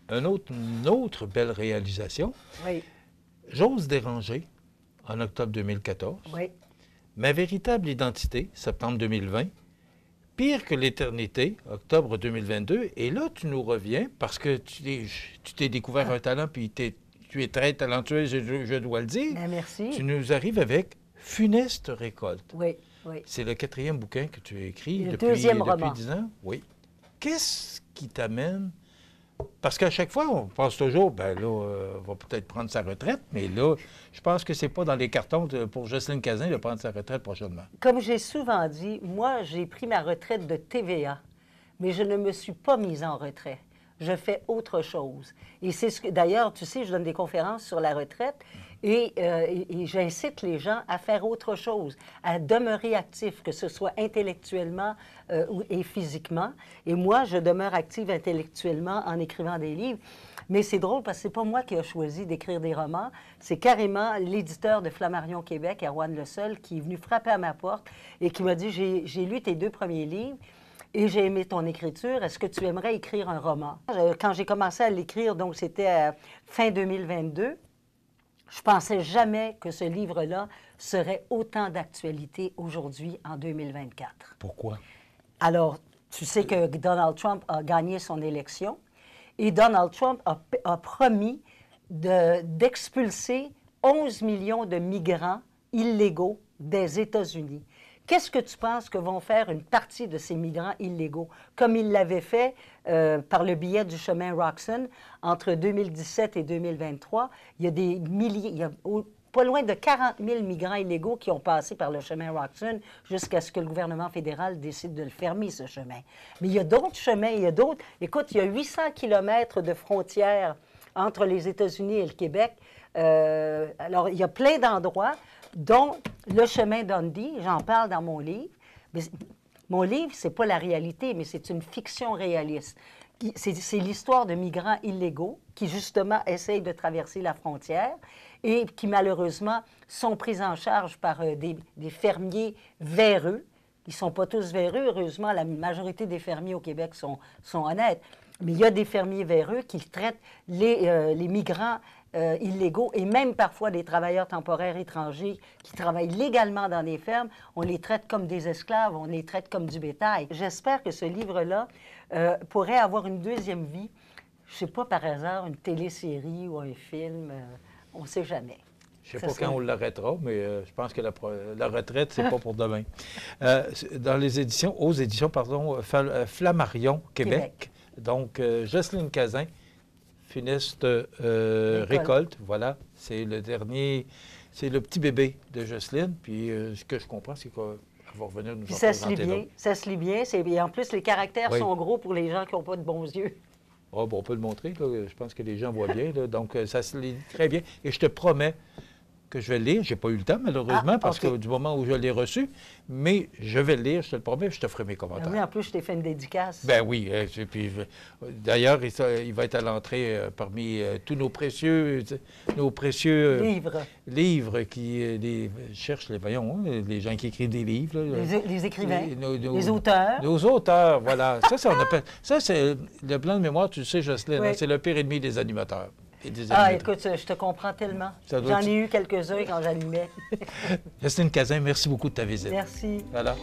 Speaker 23: une autre belle réalisation.
Speaker 24: Oui.
Speaker 23: J'ose déranger, en octobre 2014.
Speaker 24: Oui.
Speaker 23: Ma véritable identité, septembre 2020. Pire que l'éternité, octobre 2022. Et là, tu nous reviens parce que tu t'es découvert un talent, puis tu es très talentueux, je dois le dire.
Speaker 24: Bien, merci.
Speaker 23: Tu nous arrives avec Funeste récolte.
Speaker 24: Oui, oui.
Speaker 23: C'est le 4e bouquin que tu as écrit
Speaker 24: depuis
Speaker 23: 10 ans. Oui. Qu'est-ce qui t'amène? Parce qu'à chaque fois, on pense toujours, ben là, on va peut-être prendre sa retraite, mais là, je pense que c'est pas dans les cartons pour Jocelyne Cazin de prendre sa retraite prochainement.
Speaker 24: Comme j'ai souvent dit, moi, j'ai pris ma retraite de TVA, mais je ne me suis pas mise en retrait. Je fais autre chose. Et c'est ce que, d'ailleurs, tu sais, je donne des conférences sur la retraite et j'incite les gens à faire autre chose, à demeurer actifs, que ce soit intellectuellement et physiquement. Et moi, je demeure active intellectuellement en écrivant des livres. Mais c'est drôle parce que c'est pas moi qui ai choisi d'écrire des romans. C'est carrément l'éditeur de Flammarion Québec, Erwan Le Seul, qui est venu frapper à ma porte et qui m'a dit « J'ai lu tes 2 premiers livres. Et j'ai aimé ton écriture. Est-ce que tu aimerais écrire un roman? » Quand j'ai commencé à l'écrire, donc c'était fin 2022, je pensais jamais que ce livre-là serait autant d'actualité aujourd'hui, en 2024.
Speaker 23: Pourquoi?
Speaker 24: Alors, tu sais que Donald Trump a gagné son élection et Donald Trump a promis d'expulser 11 millions de migrants illégaux des États-Unis. Qu'est-ce que tu penses que vont faire une partie de ces migrants illégaux? Comme ils l'avaient fait par le biais du chemin Roxham entre 2017 et 2023, il y a des milliers, il y a pas loin de 40 000 migrants illégaux qui ont passé par le chemin Roxham jusqu'à ce que le gouvernement fédéral décide de le fermer, ce chemin. Mais il y a d'autres chemins, il y a d'autres... Écoute, il y a 800 kilomètres de frontières entre les États-Unis et le Québec. Alors, il y a plein d'endroits, dont le chemin Dundee, j'en parle dans mon livre. Mais mon livre, c'est pas la réalité, mais c'est une fiction réaliste. C'est l'histoire de migrants illégaux qui, justement, essayent de traverser la frontière et qui, malheureusement, sont pris en charge par des fermiers véreux. Ils ne sont pas tous véreux. Heureusement, la majorité des fermiers au Québec sont honnêtes. Mais il y a des fermiers véreux qui traitent les migrants illégaux et même parfois des travailleurs temporaires étrangers qui travaillent légalement dans des fermes. On les traite comme des esclaves, on les traite comme du bétail. J'espère que ce livre-là pourrait avoir une deuxième vie. Je ne sais pas, par hasard, une télésérie ou un film, on ne sait jamais.
Speaker 23: Je ne sais pas quand on l'arrêtera, mais je pense que la retraite, c'est pas pour demain. Dans les éditions, Flammarion Québec. Donc, Jocelyne Cazin, Funeste récolte. Voilà, c'est le dernier, c'est le petit bébé de Jocelyne. Puis ce que je comprends, c'est qu'elle va revenir nous en présenter d'autres.
Speaker 24: Ça se lit bien. Et en plus, les caractères sont gros pour les gens qui n'ont pas de bons yeux.
Speaker 23: Oh, bon, on peut le montrer. Là. Je pense que les gens voient bien. Là. Donc, ça se lit très bien. Et je te promets que je vais lire. Je n'ai pas eu le temps, malheureusement, parce que du moment où je l'ai reçu, mais je vais le lire, je te le promets, je te ferai mes commentaires.
Speaker 24: Oui, en plus, je t'ai fait une dédicace.
Speaker 23: Ben oui. Puis, d'ailleurs, il va être à l'entrée parmi tous nos précieux livres qui cherchent les gens qui écrivent des livres. Là,
Speaker 24: les écrivains, les auteurs.
Speaker 23: Nos auteurs, voilà. Ça, on appelle. Ça, c'est le plan de mémoire, tu le sais, Jocelyne,
Speaker 24: Oui.
Speaker 23: C'est le pire ennemi des animateurs.
Speaker 24: Écoute, je te comprends tellement.
Speaker 23: Doit
Speaker 24: J'en ai eu quelques-uns quand j'animais.
Speaker 23: Jocelyne Cazin, merci beaucoup de ta visite.
Speaker 24: Merci.
Speaker 23: Voilà.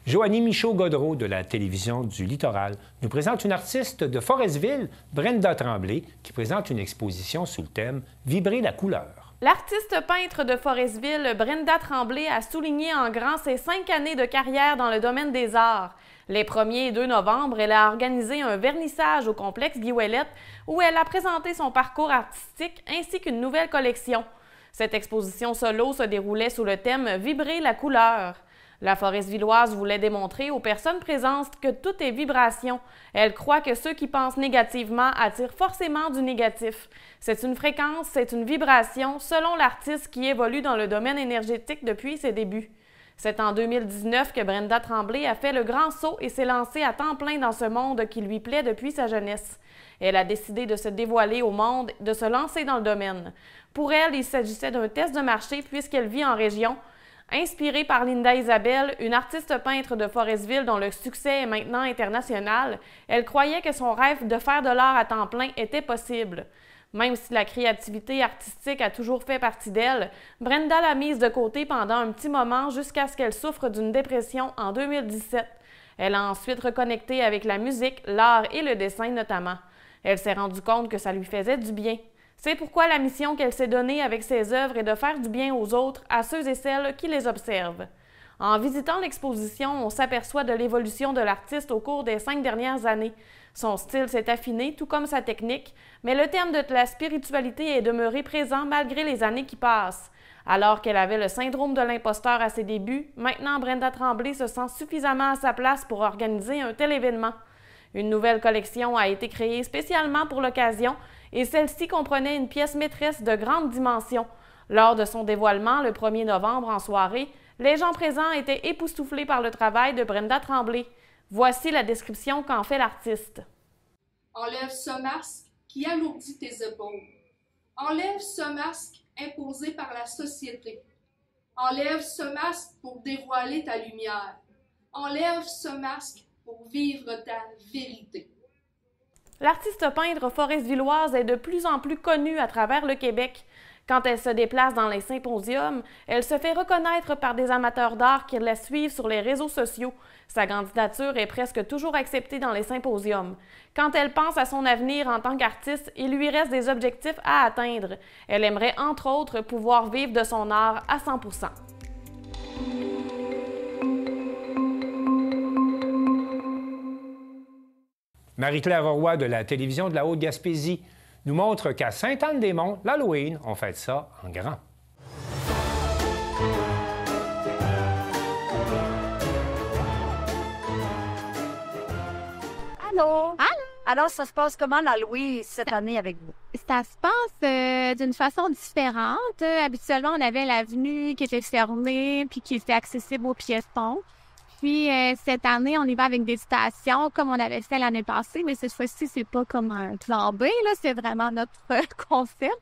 Speaker 1: Joanie Michaud-Godreau de la télévision du Littoral nous présente une artiste de Forestville, Brenda Tremblay, qui présente une exposition sous le thème « Vibrer la couleur ».
Speaker 6: L'artiste peintre de Forestville, Brenda Tremblay, a souligné en grand ses 5 années de carrière dans le domaine des arts. Les 1er et 2 novembre, elle a organisé un vernissage au complexe Guy Ouellet où elle a présenté son parcours artistique ainsi qu'une nouvelle collection. Cette exposition solo se déroulait sous le thème « Vibrer la couleur ». La Foresvilloise voulait démontrer aux personnes présentes que tout est vibration. Elle croit que ceux qui pensent négativement attirent forcément du négatif. C'est une fréquence, c'est une vibration, selon l'artiste qui évolue dans le domaine énergétique depuis ses débuts. C'est en 2019 que Brenda Tremblay a fait le grand saut et s'est lancée à temps plein dans ce monde qui lui plaît depuis sa jeunesse. Elle a décidé de se dévoiler au monde, de se lancer dans le domaine. Pour elle, il s'agissait d'un test de marché puisqu'elle vit en région. Inspirée par Linda Isabelle, une artiste peintre de Forestville dont le succès est maintenant international, elle croyait que son rêve de faire de l'art à temps plein était possible. Même si la créativité artistique a toujours fait partie d'elle, Brenda l'a mise de côté pendant un petit moment jusqu'à ce qu'elle souffre d'une dépression en 2017. Elle a ensuite reconnecté avec la musique, l'art et le dessin notamment. Elle s'est rendue compte que ça lui faisait du bien. C'est pourquoi la mission qu'elle s'est donnée avec ses œuvres est de faire du bien aux autres, à ceux et celles qui les observent. En visitant l'exposition, on s'aperçoit de l'évolution de l'artiste au cours des 5 dernières années. Son style s'est affiné, tout comme sa technique, mais le thème de la spiritualité est demeuré présent malgré les années qui passent. Alors qu'elle avait le syndrome de l'imposteur à ses débuts, maintenant Brenda Tremblay se sent suffisamment à sa place pour organiser un tel événement. Une nouvelle collection a été créée spécialement pour l'occasion et celle-ci comprenait une pièce maîtresse de grande dimension. Lors de son dévoilement, le 1er novembre en soirée, les gens présents étaient époustouflés par le travail de Brenda Tremblay. Voici la description qu'en fait l'artiste.
Speaker 7: Enlève ce masque qui alourdit tes épaules. Enlève ce masque imposé par la société. Enlève ce masque pour dévoiler ta lumière. Enlève ce masque pour vivre ta vérité.
Speaker 6: L'artiste peintre forestvilloise est de plus en plus connue à travers le Québec. Quand elle se déplace dans les symposiums, elle se fait reconnaître par des amateurs d'art qui la suivent sur les réseaux sociaux. Sa candidature est presque toujours acceptée dans les symposiums. Quand elle pense à son avenir en tant qu'artiste, il lui reste des objectifs à atteindre. Elle aimerait, entre autres, pouvoir vivre de son art à 100%.
Speaker 1: Marie-Claire Roy de la télévision de la Haute-Gaspésie nous montre qu'à Sainte-Anne-des-Monts, l'Halloween, on fête ça en grand.
Speaker 8: Allô? Allô? Alors, ça se passe comment l'Halloween cette année avec vous?
Speaker 9: Ça se passe d'une façon différente. Habituellement, on avait l'avenue qui était fermée puis qui était accessible aux piétons. Puis, cette année, on y va avec des stations comme on avait fait l'année passée, mais cette fois-ci, c'est pas comme un plan B, là, c'est vraiment notre concept.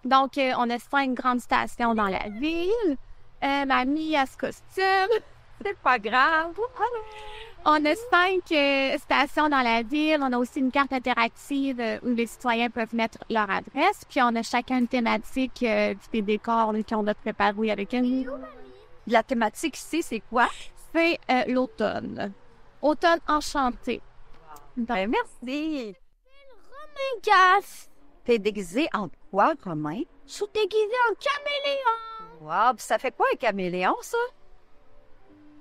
Speaker 9: Donc, on a 5 grandes stations dans la ville. Mamie a ce costume.
Speaker 8: C'est pas grave.
Speaker 9: On a 5 stations dans la ville. On a aussi une carte interactive où les citoyens peuvent mettre leur adresse. Puis, on a chacun une thématique des décors qu'on a préparés avec une.
Speaker 8: La thématique ici, c'est quoi?
Speaker 9: C'est l'automne. Automne enchanté.
Speaker 8: Ben, merci.
Speaker 9: Romain Gasse.
Speaker 8: T'es déguisé en quoi, Romain?
Speaker 9: Je suis déguisé en caméléon.
Speaker 8: Wow, puis ça fait quoi un caméléon, ça?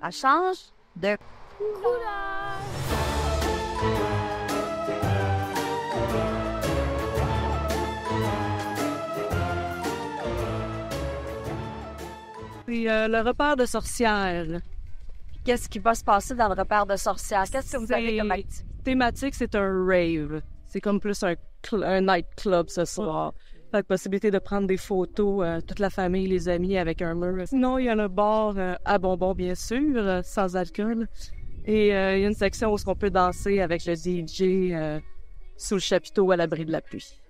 Speaker 8: Ça change de
Speaker 9: couleur.
Speaker 25: Puis le repère de sorcières.
Speaker 8: Qu'est-ce qui va se passer dans le repère de sorcières? Qu'est-ce que vous avez comme activité?
Speaker 25: Thématique, c'est un rave. C'est comme plus un nightclub ce soir. Fait que possibilité de prendre des photos, toute la famille, les amis avec un mur. Sinon, il y a le bar à bonbons, bien sûr, sans alcool. Et il y a une section où on peut danser avec le DJ sous le chapiteau à l'abri de la pluie.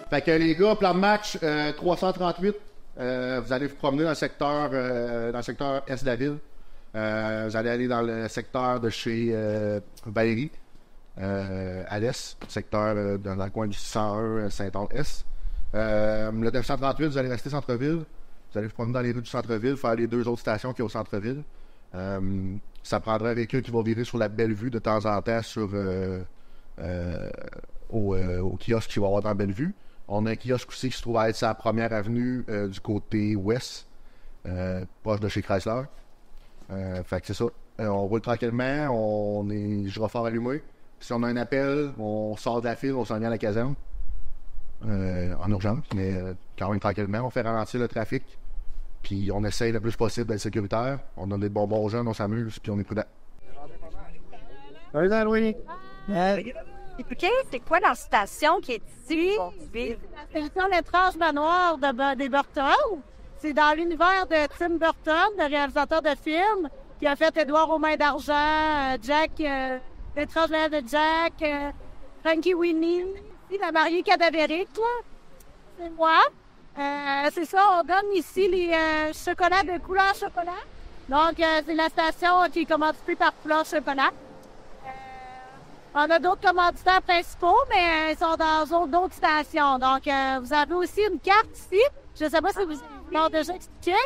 Speaker 3: Fait que les gars, plan de match 338, vous allez vous promener dans le secteur est de la ville. Vous allez aller dans le secteur de chez Valérie, à l'est, secteur dans le coin du 601 Saint-Anne-Est. Le 938, vous allez rester centre-ville. Vous allez vous promener dans les rues du centre-ville, faire les 2 autres stations qu'il y a au centre-ville. Ça prendra un véhicule qui va virer sur la Bellevue de temps en temps au kiosque qu'il va y avoir dans Bellevue. On a un kiosque aussi qui se trouve à être sur la première avenue du côté ouest, proche de chez Chrysler. Fait que c'est ça. On roule tranquillement, on est gyrophare allumé. Si on a un appel, on sort de la file, on s'en vient à la caserne. En urgence, mais quand même tranquillement. On fait ralentir le trafic. Puis on essaye le plus possible d'être sécuritaire. On donne des bonbons aux jeunes, on s'amuse, puis on est prudent.
Speaker 8: Salut, Louis. OK, c'est quoi la station qui est ici?
Speaker 4: C'est le temps l'étrange manoir des Burton. C'est dans l'univers de Tim Burton, le réalisateur de films, qui a fait Édouard aux mains d'argent, Jack, l'étrange manoir de Jack, Frankie Winnie, la mariée cadavérique, là. C'est moi. C'est ça, on donne ici les chocolats de couleur chocolat. Donc, c'est la station qui est commanditée par Couleur Chocolat. On a d'autres commanditaires principaux, mais ils sont dans d'autres stations. Donc, vous avez aussi une carte ici. Je ne sais pas si vous l'avez déjà expliqué.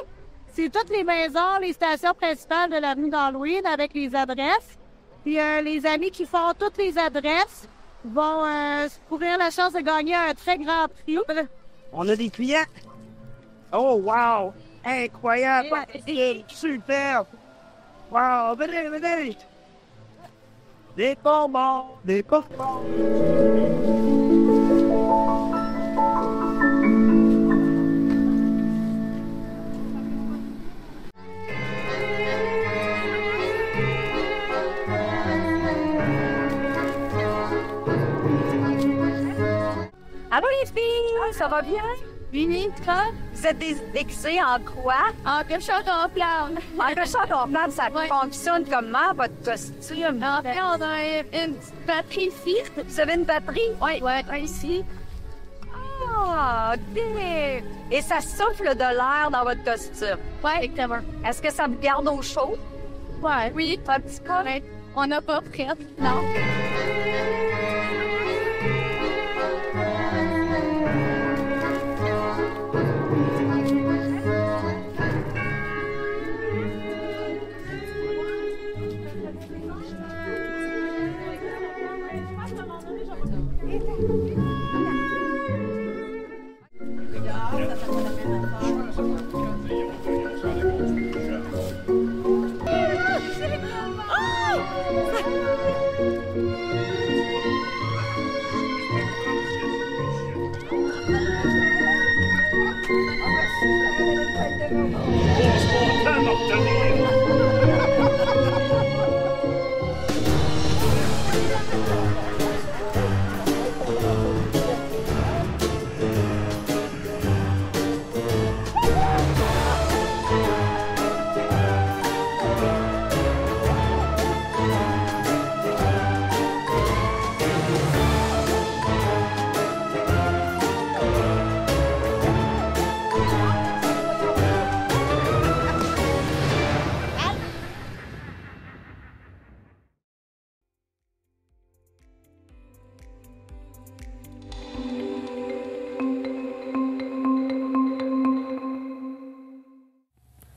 Speaker 4: C'est toutes les maisons, les stations principales de l'avenue d'Halloween avec les adresses. Puis, les amis qui font toutes les adresses vont courir la chance de gagner un très grand prix.
Speaker 8: On a des clients. Oh, wow! Incroyable! Super! Wow! Venez! Des bonbons! Des bonbons!
Speaker 24: Allô les filles, ça va bien?
Speaker 8: Vini, toi?
Speaker 24: Vous êtes déguisées en quoi?
Speaker 4: En cochon gonflable.
Speaker 24: En cochon gonflable, ça fonctionne comment, votre costume?
Speaker 4: En fait, on a une petite batterie ici.
Speaker 24: Vous avez une batterie?
Speaker 4: Oui, ici.
Speaker 24: Ah, OK. Et ça souffle de l'air dans votre costume?
Speaker 4: Oui, exactement.
Speaker 24: Est-ce que ça vous garde au chaud?
Speaker 4: Ouais. Oui, un petit peu. Ouais. On n'a pas prêt, non.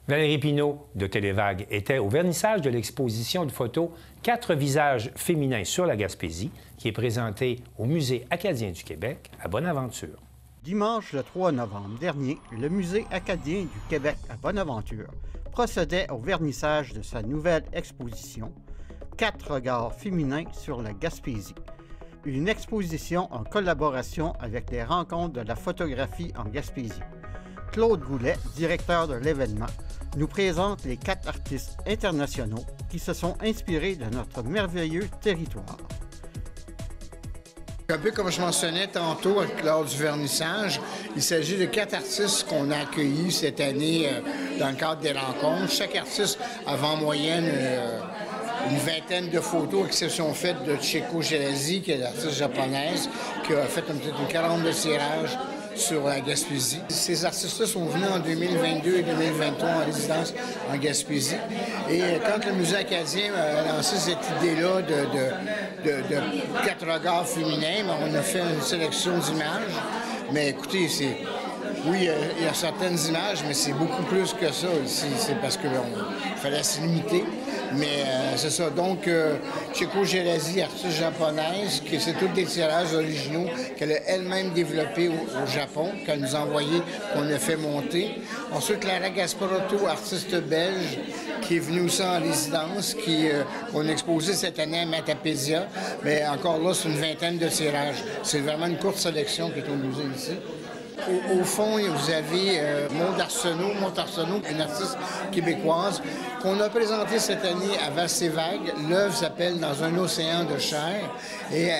Speaker 1: Valérie Pinault de Télévague était au vernissage de l'exposition de photos « 4 visages féminins sur la Gaspésie » qui est présentée au Musée acadien du Québec à Bonaventure.
Speaker 12: Dimanche le 3 novembre dernier, le Musée acadien du Québec à Bonaventure procédait au vernissage de sa nouvelle exposition « 4 regards féminins sur la Gaspésie ». Une exposition en collaboration avec les rencontres de la photographie en Gaspésie. Claude Goulet, directeur de l'événement, nous présente les 4 artistes internationaux qui se sont inspirés de notre merveilleux territoire.
Speaker 11: Un peu comme je mentionnais tantôt lors du vernissage, il s'agit de 4 artistes qu'on a accueillis cette année dans le cadre des rencontres. Chaque artiste avait en moyenne une vingtaine de photos, exception faite de Chieko Gerazi, qui est l'artiste japonaise, qui a fait peut-être une 40 de tirages sur la Gaspésie. Ces artistes-là sont venus en 2022 et 2023 en résidence en Gaspésie. Et quand le Musée acadien a lancé cette idée-là de 4 regards féminins, on a fait une sélection d'images. Mais écoutez, oui, il y a certaines images, mais c'est beaucoup plus que ça. C'est parce qu'il fallait se limiter. Mais c'est ça. Donc, Chieko Gerazi, artiste japonaise, c'est tous des tirages originaux qu'elle a elle-même développés au Japon, qu'elle nous a envoyés, qu'on a fait monter. Ensuite, Clara Gasparotto, artiste belge, qui est venue aussi en résidence, qu'on a exposé cette année à Matapédia. Mais encore là, c'est une vingtaine de tirages. C'est vraiment une courte sélection qui est au musée ici. Au fond, vous avez Maud Arsenault, une artiste québécoise, qu'on a présentée cette année à Vaste et Vague. L'œuvre s'appelle « Dans un océan de chair ». Et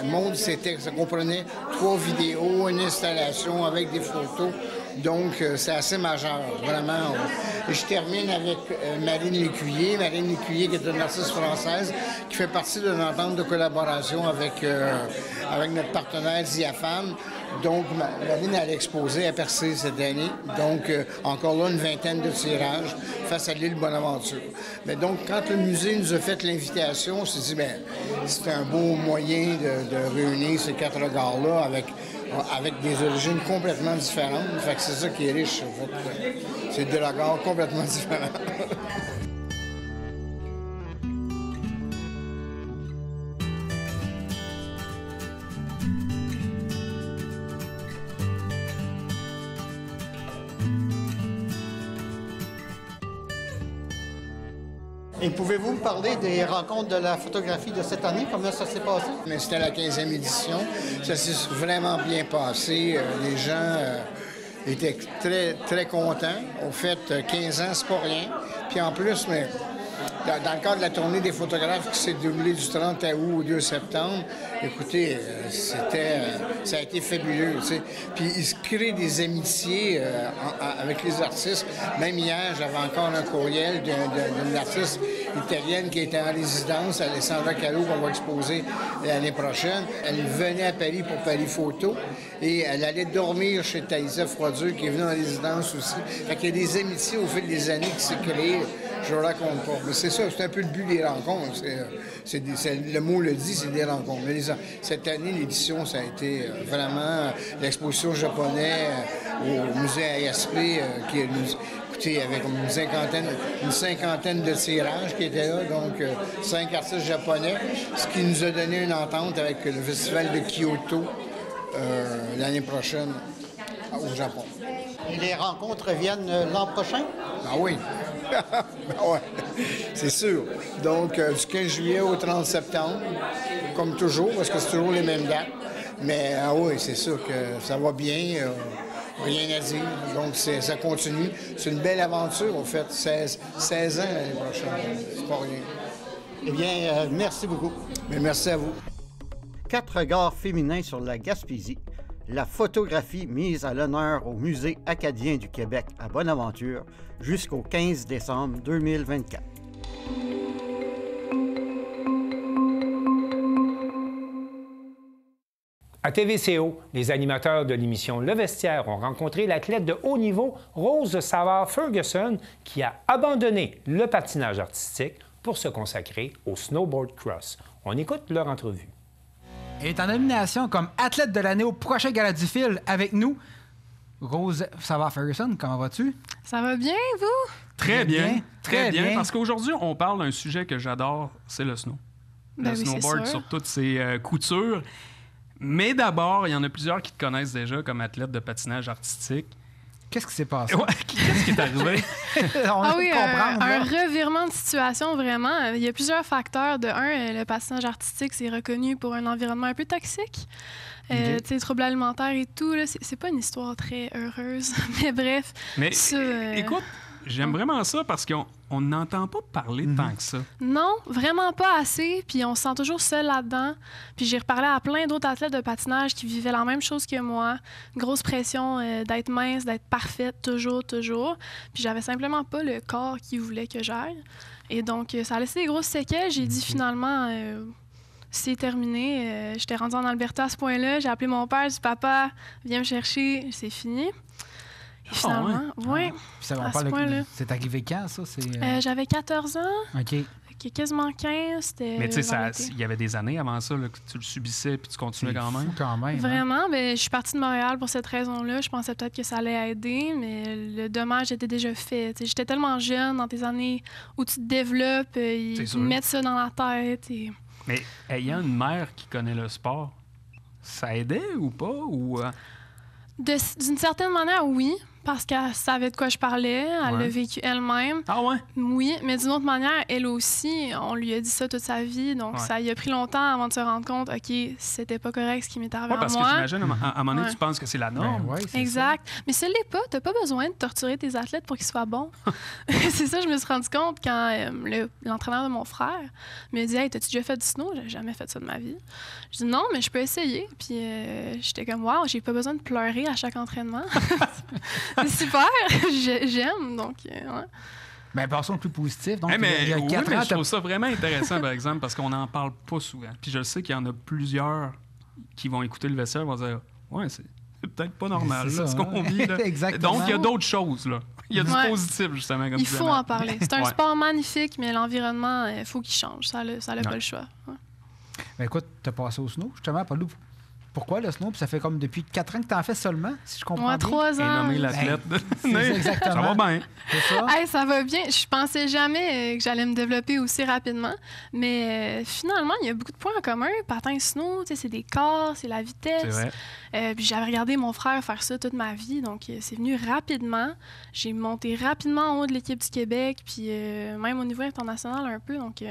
Speaker 11: Maud, ça comprenait 3 vidéos, une installation avec des photos. Donc, c'est assez majeur, vraiment. Et je termine avec Marine Lécuyer. Marine Lécuyer, qui est une artiste française, qui fait partie de l'entente de collaboration avec notre partenaire Diafam. Donc, Marine, elle a exposé à Percé cette année. Donc, encore là, une vingtaine de tirages face à l'île Bonaventure. Mais donc, quand le musée nous a fait l'invitation, on s'est dit, bien, c'est un beau moyen de réunir ces 4 regards-là avec des origines complètement différentes. Fait que c'est ça qui est riche, en fait. C'est des regards complètement différents.
Speaker 12: Et pouvez-vous me parler des rencontres de la photographie de cette année? Comment ça s'est passé?
Speaker 11: Mais c'était la 15e édition. Ça s'est vraiment bien passé. Les gens étaient très, très contents. Au fait, 15 ans, c'est pas rien. Puis en plus, mais dans le cadre de la tournée des photographes qui s'est déroulée du 30 août au 2 septembre, écoutez, ça a été fabuleux. T'sais. Puis il se crée des amitiés avec les artistes. Même hier, j'avais encore un courriel d'une artiste italienne qui était en résidence, Alessandra Calo, qu'on va exposer l'année prochaine. Elle venait à Paris pour Paris Photo et elle allait dormir chez Thaïsa Froidure, qui est venue en résidence aussi. Fait qu'il y a des amitiés au fil des années qui s'est créées. Je ne raconte pas. Mais c'est ça, c'est un peu le but des rencontres. Le mot le dit, c'est des rencontres. Mais cette année, l'édition, ça a été vraiment l'exposition japonais au musée ASP, qui est, écoutez, avec une cinquantaine de tirages qui étaient là, donc 5 artistes japonais, ce qui nous a donné une entente avec le festival de Kyoto l'année prochaine au Japon.
Speaker 12: Et les rencontres viennent l'an prochain?
Speaker 11: Ah oui. Ouais, c'est sûr. Donc, du 15 juillet au 30 septembre, comme toujours, parce que c'est toujours les mêmes dates. Mais oui, c'est sûr que ça va bien. Rien à dire. Donc, ça continue. C'est une belle aventure, en fait. 16 ans l'année prochaine. C'est pas rien.
Speaker 12: Eh bien, merci beaucoup.
Speaker 11: Mais merci à vous.
Speaker 12: 4 regards féminins sur la Gaspésie. La photographie mise à l'honneur au Musée acadien du Québec à Bonaventure jusqu'au 15 décembre 2024.
Speaker 1: À TVCO, les animateurs de l'émission Le Vestiaire ont rencontré l'athlète de haut niveau Rose Savard-Ferguson qui a abandonné le patinage artistique pour se consacrer au snowboard cross. On écoute leur entrevue.
Speaker 13: Elle est en nomination comme athlète de l'année au prochain Gala du Fil avec nous. Rose Savard-Ferguson, comment vas-tu?
Speaker 15: Ça va bien, vous?
Speaker 13: Très bien.
Speaker 15: Très bien.
Speaker 13: Parce
Speaker 15: qu'aujourd'hui, on parle d'un sujet que j'adore, c'est le snow. Le snowboard sur toutes ses coutures. Mais d'abord, il y en a plusieurs qui te connaissent déjà comme athlète de patinage artistique.
Speaker 13: Qu'est-ce qui s'est passé?
Speaker 15: Ouais, qu'est-ce qui est arrivé?
Speaker 13: Un
Speaker 15: revirement de situation, vraiment. Il y a plusieurs facteurs. De un, le patinage artistique, c'est reconnu pour un environnement un peu toxique.
Speaker 2: Tu sais, troubles alimentaires et tout, là, c'est pas une histoire très heureuse. Mais bref.
Speaker 15: Mais écoute, j'aime vraiment ça parce qu'on n'entend pas parler tant que ça.
Speaker 2: Non, vraiment pas assez. Puis on se sent toujours seul là-dedans. Puis j'ai reparlé à plein d'autres athlètes de patinage qui vivaient la même chose que moi. Une grosse pression d'être mince, d'être parfaite, toujours. Puis j'avais simplement pas le corps qu'ils voulaient que j'aille. Et donc, ça a laissé des grosses séquelles. J'ai dit finalement... c'est terminé. J'étais rendue en Alberta à ce point-là. J'ai appelé mon père, j'ai dit « Papa, viens me chercher. » C'est fini. Et finalement,
Speaker 13: c'est arrivé quand, ça?
Speaker 2: J'avais 14 ans.
Speaker 13: OK.
Speaker 2: Quasiment 15.
Speaker 15: Mais tu sais, il y avait des années avant ça là, que tu le subissais puis tu continuais quand même.
Speaker 2: Vraiment. Je suis partie de Montréal pour cette raison-là. Je pensais peut-être que ça allait aider, mais le dommage était déjà fait. T'sais, j'étais tellement jeune dans tes années où tu te développes, ils mettent ça dans la tête.
Speaker 15: Mais ayant une mère qui connaît le sport, ça aidait ou pas?
Speaker 2: D'une certaine manière, oui, parce qu'elle savait de quoi je parlais. Elle l'a vécu elle-même.
Speaker 15: Ah ouais?
Speaker 2: Oui, mais d'une autre manière, elle aussi, on lui a dit ça toute sa vie. Donc, ça y a pris longtemps avant de se rendre compte, OK, c'était pas correct ce qui m'est arrivé à moi.
Speaker 15: Parce que j'imagine, à un moment donné, tu penses que c'est la norme.
Speaker 2: Exact. Mais ce l'est pas. T'as pas besoin de torturer tes athlètes pour qu'ils soient bons. C'est ça, je me suis rendu compte quand l'entraîneur de mon frère me dit « Hey, t'as-tu déjà fait du snow? J'ai jamais fait ça de ma vie. » Je dis « Non, mais je peux essayer. » Puis j'étais comme « Wow, j'ai pas besoin de pleurer à chaque entraînement. » C'est super, j'aime, donc
Speaker 13: Ben, passons au plus positif. Donc,
Speaker 15: mais
Speaker 13: il y a 4 ans,
Speaker 15: je trouve ça vraiment intéressant, par exemple, parce qu'on n'en parle pas souvent. Puis je sais qu'il y en a plusieurs qui vont écouter le vestiaire et vont dire « Ouais, c'est peut-être pas normal là, ce qu'on vit. » Donc, il y a d'autres choses, là. Il y a du positif, justement, comme
Speaker 2: il faut en parler. C'est un sport magnifique, mais l'environnement, il faut qu'il change. Ça n'a pas le choix.
Speaker 13: Ben, écoute, t'as passé au snow, justement, Paulou. Pourquoi le snow? Puis ça fait comme depuis 4 ans que tu en fais seulement, si je comprends bien.
Speaker 2: 3 ans.
Speaker 15: Et nommé l'athlète.
Speaker 13: Exactement.
Speaker 15: Ça va bien.
Speaker 13: C'est ça?
Speaker 2: Hey, ça va bien. Je pensais jamais que j'allais me développer aussi rapidement. Mais finalement, il y a beaucoup de points en commun. Patin snow, c'est des corps, c'est la vitesse.
Speaker 15: C'est vrai.
Speaker 2: Puis j'avais regardé mon frère faire ça toute ma vie. Donc, c'est venu rapidement. J'ai monté rapidement en haut de l'équipe du Québec. Puis même au niveau international un peu. Donc,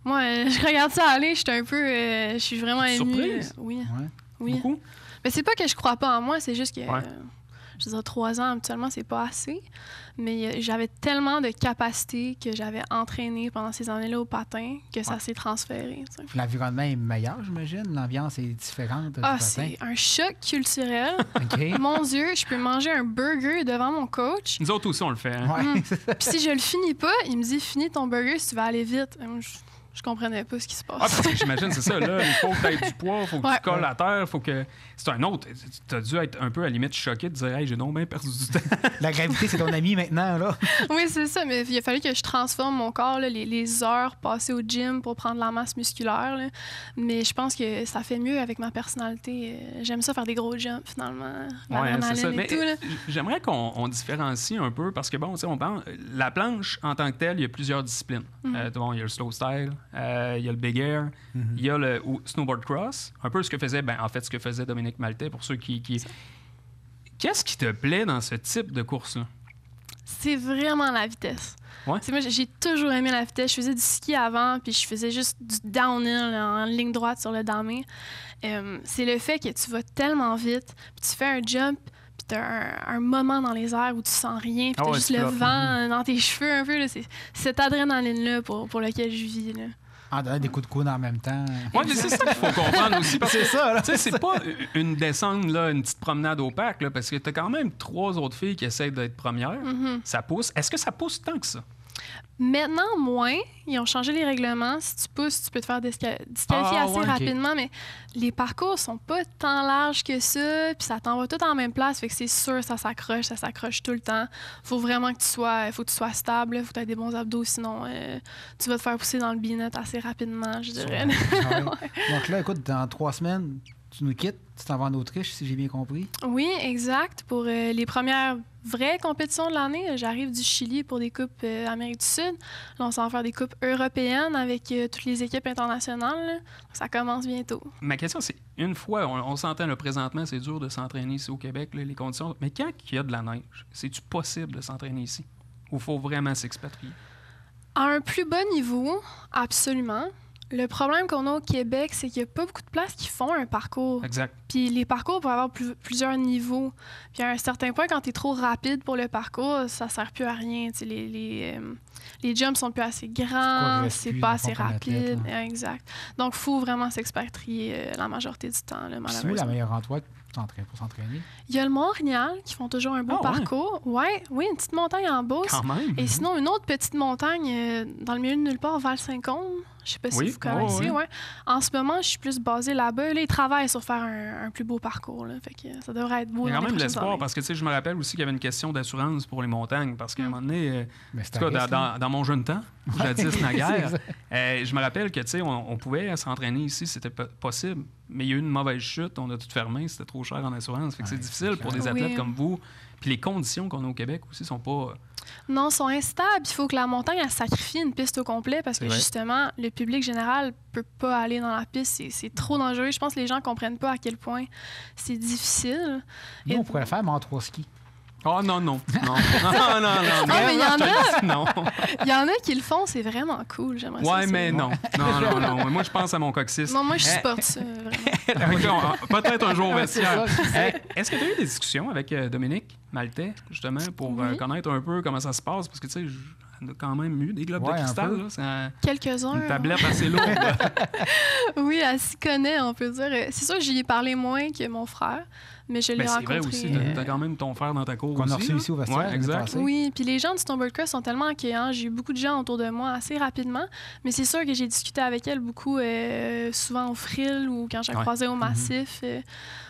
Speaker 2: moi, je regarde ça aller. Je suis vraiment émue.
Speaker 15: Surprise?
Speaker 2: Oui.
Speaker 15: Ouais.
Speaker 2: Oui.
Speaker 15: Beaucoup?
Speaker 2: Mais c'est pas que je crois pas en moi, c'est juste que, je veux dire, 3 ans, habituellement, c'est pas assez. Mais j'avais tellement de capacités que j'avais entraîné pendant ces années-là au patin que ça s'est transféré.
Speaker 13: L'environnement est meilleur, j'imagine? L'ambiance est différente du patin?
Speaker 2: C'est un choc culturel. Mon Dieu, je peux manger un burger devant mon coach.
Speaker 15: Nous autres aussi, on le fait. Hein?
Speaker 2: Puis si je le finis pas, il me dit « Finis ton burger si tu vas aller vite. » Je comprenais pas ce qui se passe.
Speaker 15: Parce que j'imagine, c'est ça, là. Il faut que tu aies du poids, il faut que tu colles à terre, il faut que... C'est un autre. Tu as dû être un peu, à la limite, choqué de dire « Hey, j'ai donc bien perdu du temps. »
Speaker 13: La gravité, c'est ton ami maintenant, là.
Speaker 2: Oui, c'est ça, mais il a fallu que je transforme mon corps, là, les heures passées au gym pour prendre la masse musculaire. Là. Mais je pense que ça fait mieux avec ma personnalité. J'aime ça faire des gros jumps, finalement.
Speaker 15: C'est ça. Mais j'aimerais qu'on différencie un peu, parce que, bon, on pense, la planche, en tant que telle, il y a plusieurs disciplines. Il y a le slow style, il y a le big air, il y a le snowboard cross, un peu ce que faisait, ce que faisait Dominique Maltais, pour ceux qui... Qu'est-ce qui te plaît dans ce type de course-là?
Speaker 2: C'est vraiment la vitesse.
Speaker 15: Ouais.
Speaker 2: Moi, j'ai toujours aimé la vitesse. Je faisais du ski avant, puis je faisais juste du downhill en ligne droite sur le damé. C'est le fait que tu vas tellement vite, puis tu fais un jump, puis tu as un moment dans les airs où tu sens rien, puis tu as juste le vent dans tes cheveux un peu. Là. C'est cette adrénaline-là pour laquelle je vis. Là.
Speaker 13: En donnant des coups de coude en même temps.
Speaker 15: Oui, mais c'est ça qu'il faut comprendre aussi.
Speaker 13: C'est ça, là.
Speaker 15: Tu sais, c'est pas une descente, là, une petite promenade au parc, là, parce que t'as quand même 3 autres filles qui essayent d'être premières. Ça pousse. Est-ce que ça pousse tant que ça?
Speaker 2: Maintenant, moins. Ils ont changé les règlements. Si tu pousses, tu peux te faire disqualifier assez rapidement, mais les parcours sont pas tant larges que ça, puis ça t'envoie tout en même place, fait que c'est sûr, ça s'accroche tout le temps. Faut vraiment que tu sois stable, faut que tu aies des bons abdos, sinon tu vas te faire pousser dans le binette assez rapidement, je dirais.
Speaker 13: Donc là, écoute, dans 3 semaines, tu nous quittes, tu t'en vas en Autriche, si j'ai bien compris.
Speaker 2: Oui, exact. Pour les premières vraies compétitions de l'année, j'arrive du Chili pour des coupes Amérique du Sud. Là, on s'en va faire des coupes européennes avec toutes les équipes internationales. Là. Ça commence bientôt.
Speaker 15: Ma question, c'est, une fois, on s'entend là, présentement, c'est dur de s'entraîner ici au Québec, là, les conditions. Mais quand il y a de la neige, c'est-tu possible de s'entraîner ici? Ou il faut vraiment s'expatrier?
Speaker 2: À un plus bas niveau, absolument. Le problème qu'on a au Québec, c'est qu'il n'y a pas beaucoup de places qui font un parcours.
Speaker 15: Exact.
Speaker 2: Puis les parcours peuvent avoir plusieurs niveaux. Puis à un certain point, quand tu es trop rapide pour le parcours, ça sert plus à rien. Tu sais, les jumps sont plus assez grands, c'est pas assez rapide. Exact. Donc, il faut vraiment s'expatrier la majorité du temps, là, malheureusement.
Speaker 13: C'est la meilleure endroit pour s'entraîner?
Speaker 2: Il y a le Mont-Royal qui font toujours un beau parcours. Ouais, oui, une petite montagne en Beauce.
Speaker 15: Quand même.
Speaker 2: Et sinon, une autre petite montagne dans le milieu de nulle part, Val-Saint-Côme. Je sais pas si vous connaissez. Ouais. En ce moment, je suis plus basée là-bas. Là, ils travaillent sur faire un plus beau parcours. Là. Fait que ça devrait être beau.
Speaker 15: Il y a quand même de l'espoir parce que je me rappelle aussi qu'il y avait une question d'assurance pour les montagnes. Parce qu'à un moment donné, en tout cas, dans mon jeune temps, jadis naguère, je me rappelle que on pouvait s'entraîner ici, c'était possible. Mais il y a eu une mauvaise chute, on a tout fermé, c'était trop cher en assurance. Fait que c'est difficile pour des athlètes comme vous. Puis les conditions qu'on a au Québec aussi sont pas...
Speaker 2: Non, sont instables. Il faut que la montagne elle sacrifie une piste au complet parce que justement, le public général peut pas aller dans la piste. C'est trop dangereux. Je pense que les gens comprennent pas à quel point c'est difficile.
Speaker 13: Nous, on pourrait le faire, mais en 3 skis.
Speaker 15: Oh non, non. Non,
Speaker 2: mais il y en a. Il y en a qui le font, c'est vraiment cool. J'aimerais ça.
Speaker 15: Ouais, mais non. Non. Moi, je pense à mon coccyx.
Speaker 2: Non, moi, je supporte ça, vraiment.
Speaker 15: Peut-être un jour au vestiaire. Est-ce que tu as eu des discussions avec Dominique Maltais, justement, pour connaître un peu comment ça se passe? Parce que, tu sais, on a quand même eu des globes de cristal.
Speaker 2: Quelques-uns.
Speaker 15: Une tablette assez lourde.
Speaker 2: Oui, elle s'y connaît, on peut dire. C'est sûr que j'y ai parlé moins que mon frère, mais je l'ai rencontré.
Speaker 15: C'est vrai aussi, t'as quand même ton frère dans ta cour
Speaker 13: qu'on a reçu ici au vestiaire.
Speaker 15: Ouais, exact.
Speaker 2: Oui, puis les gens du Snowboard Cross sont tellement accueillants. J'ai eu beaucoup de gens autour de moi assez rapidement, mais c'est sûr que j'ai discuté avec elle beaucoup, souvent au Frill ou quand j'ai croisé au Massif.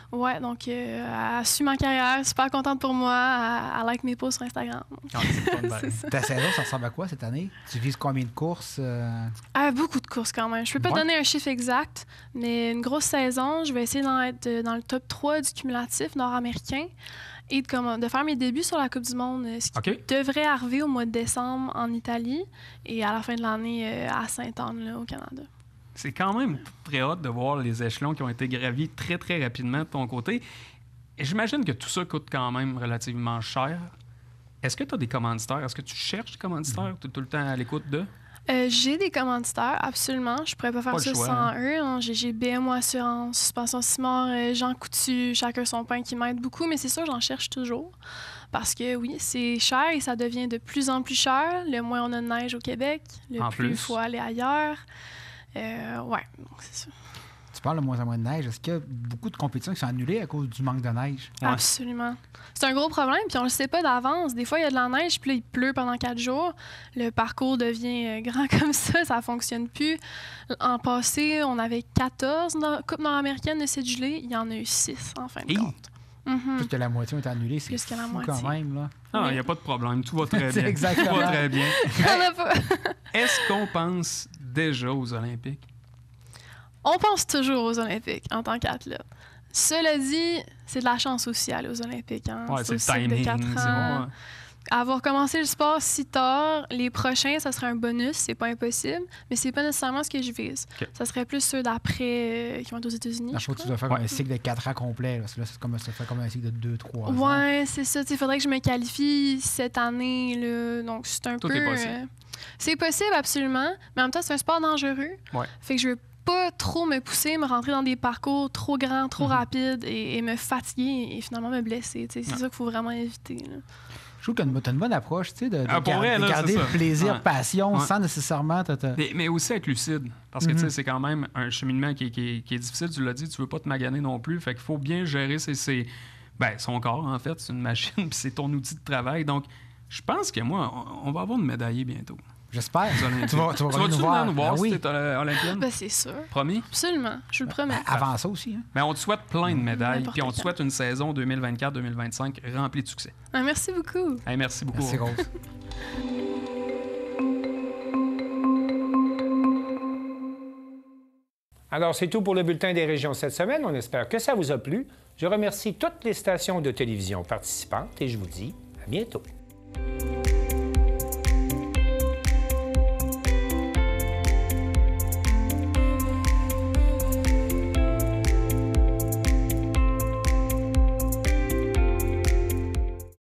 Speaker 2: Ouais, donc elle a su ma carrière, super contente pour moi. Elle like mes posts sur Instagram.
Speaker 13: Ta saison, ça ressemble à quoi cette année? Tu vises combien de courses?
Speaker 2: Beaucoup de courses quand même. Je peux pas donner un chiffre exact, mais une grosse saison. Je vais essayer d'être dans le top 3 du cumulatif nord-américain et de faire mes débuts sur la Coupe du Monde, ce qui devrait arriver au mois de décembre en Italie et à la fin de l'année à Sainte-Anne, au Canada.
Speaker 15: C'est quand même très hâte de voir les échelons qui ont été gravis très, très rapidement de ton côté. Et j'imagine que tout ça coûte quand même relativement cher. Est-ce que tu as des commanditaires? Est-ce que tu cherches des commanditaires? Tu es tout le temps à l'écoute d'eux?
Speaker 2: J'ai des commanditaires, absolument. Je pourrais pas faire ça sans eux. Hein. J'ai BMO Assurance, Suspension Simard, Jean Coutu, chacun son pain qui m'aide beaucoup, mais c'est sûr, j'en cherche toujours. Parce que oui, c'est cher et ça devient de plus en plus cher. Le moins on a de neige au Québec, le plus il faut aller ailleurs. Ouais, c'est ça.
Speaker 13: Tu parles de moins en moins de neige. Est-ce qu'il y a beaucoup de compétitions qui sont annulées à cause du manque de neige?
Speaker 2: Ouais. Absolument. C'est un gros problème, puis on le sait pas d'avance. Des fois, il y a de la neige, puis là, il pleut pendant 4 jours. Le parcours devient grand comme ça fonctionne plus. En passé, on avait 14 Coupes nord-américaines de cédulées. Il y en a eu 6, en fin de compte.
Speaker 13: Plus que la moitié ont été annulées, c'est fou quand même. Là.
Speaker 15: Non, il n'y a pas de problème. Tout va très bien.
Speaker 13: Exactement.
Speaker 15: Tout va très bien.
Speaker 2: Il y en a pas.
Speaker 15: Est-ce qu'on pense déjà aux Olympiques?
Speaker 2: On pense toujours aux Olympiques en tant qu'athlète. Cela dit, c'est de la chance aussi aller aux Olympiques. Hein?
Speaker 15: Ouais, c'est le timing.
Speaker 2: De 4 ans. Avoir commencé le sport si tard, les prochains, ça serait un bonus, c'est pas impossible, mais c'est pas nécessairement ce que je vise. Ça serait plus ceux d'après qui vont être aux États-Unis.
Speaker 13: Je crois que tu dois faire un cycle de 4 ans complet. Là, c'est comme un cycle de 2-3 ans.
Speaker 2: Ouais, c'est ça. Il faudrait que je me qualifie cette année. Là. Donc, c'est un peu.
Speaker 15: Tout est possible.
Speaker 2: C'est possible, absolument. Mais en même temps, c'est un sport dangereux.
Speaker 15: Ouais.
Speaker 2: Fait que je veux pas trop me pousser, me rentrer dans des parcours trop grands, trop rapides et me fatiguer et finalement me blesser. C'est ça qu'il faut vraiment éviter. Là.
Speaker 13: Je trouve que tu as une bonne approche, tu sais, de garder le plaisir, passion, sans nécessairement...
Speaker 15: Mais aussi être lucide, parce que tu sais, c'est quand même un cheminement qui est difficile, tu l'as dit, tu veux pas te maganer non plus, fait qu'il faut bien gérer son corps, en fait, c'est une machine, puis c'est ton outil de travail, donc je pense que moi, on va avoir une médaillée bientôt.
Speaker 13: J'espère.
Speaker 15: Tu vas nous voir si tu es olympienne?
Speaker 2: Ben, c'est sûr.
Speaker 15: Promis?
Speaker 2: Absolument. Je le promets.
Speaker 13: Avant ça aussi. Hein?
Speaker 15: Mais on te souhaite plein de médailles. Puis on te souhaite une saison 2024-2025 remplie de succès.
Speaker 2: Merci beaucoup.
Speaker 15: Merci beaucoup.
Speaker 13: Merci, Rose.
Speaker 1: Alors, c'est tout pour le Bulletin des régions cette semaine. On espère que ça vous a plu. Je remercie toutes les stations de télévision participantes et je vous dis à bientôt.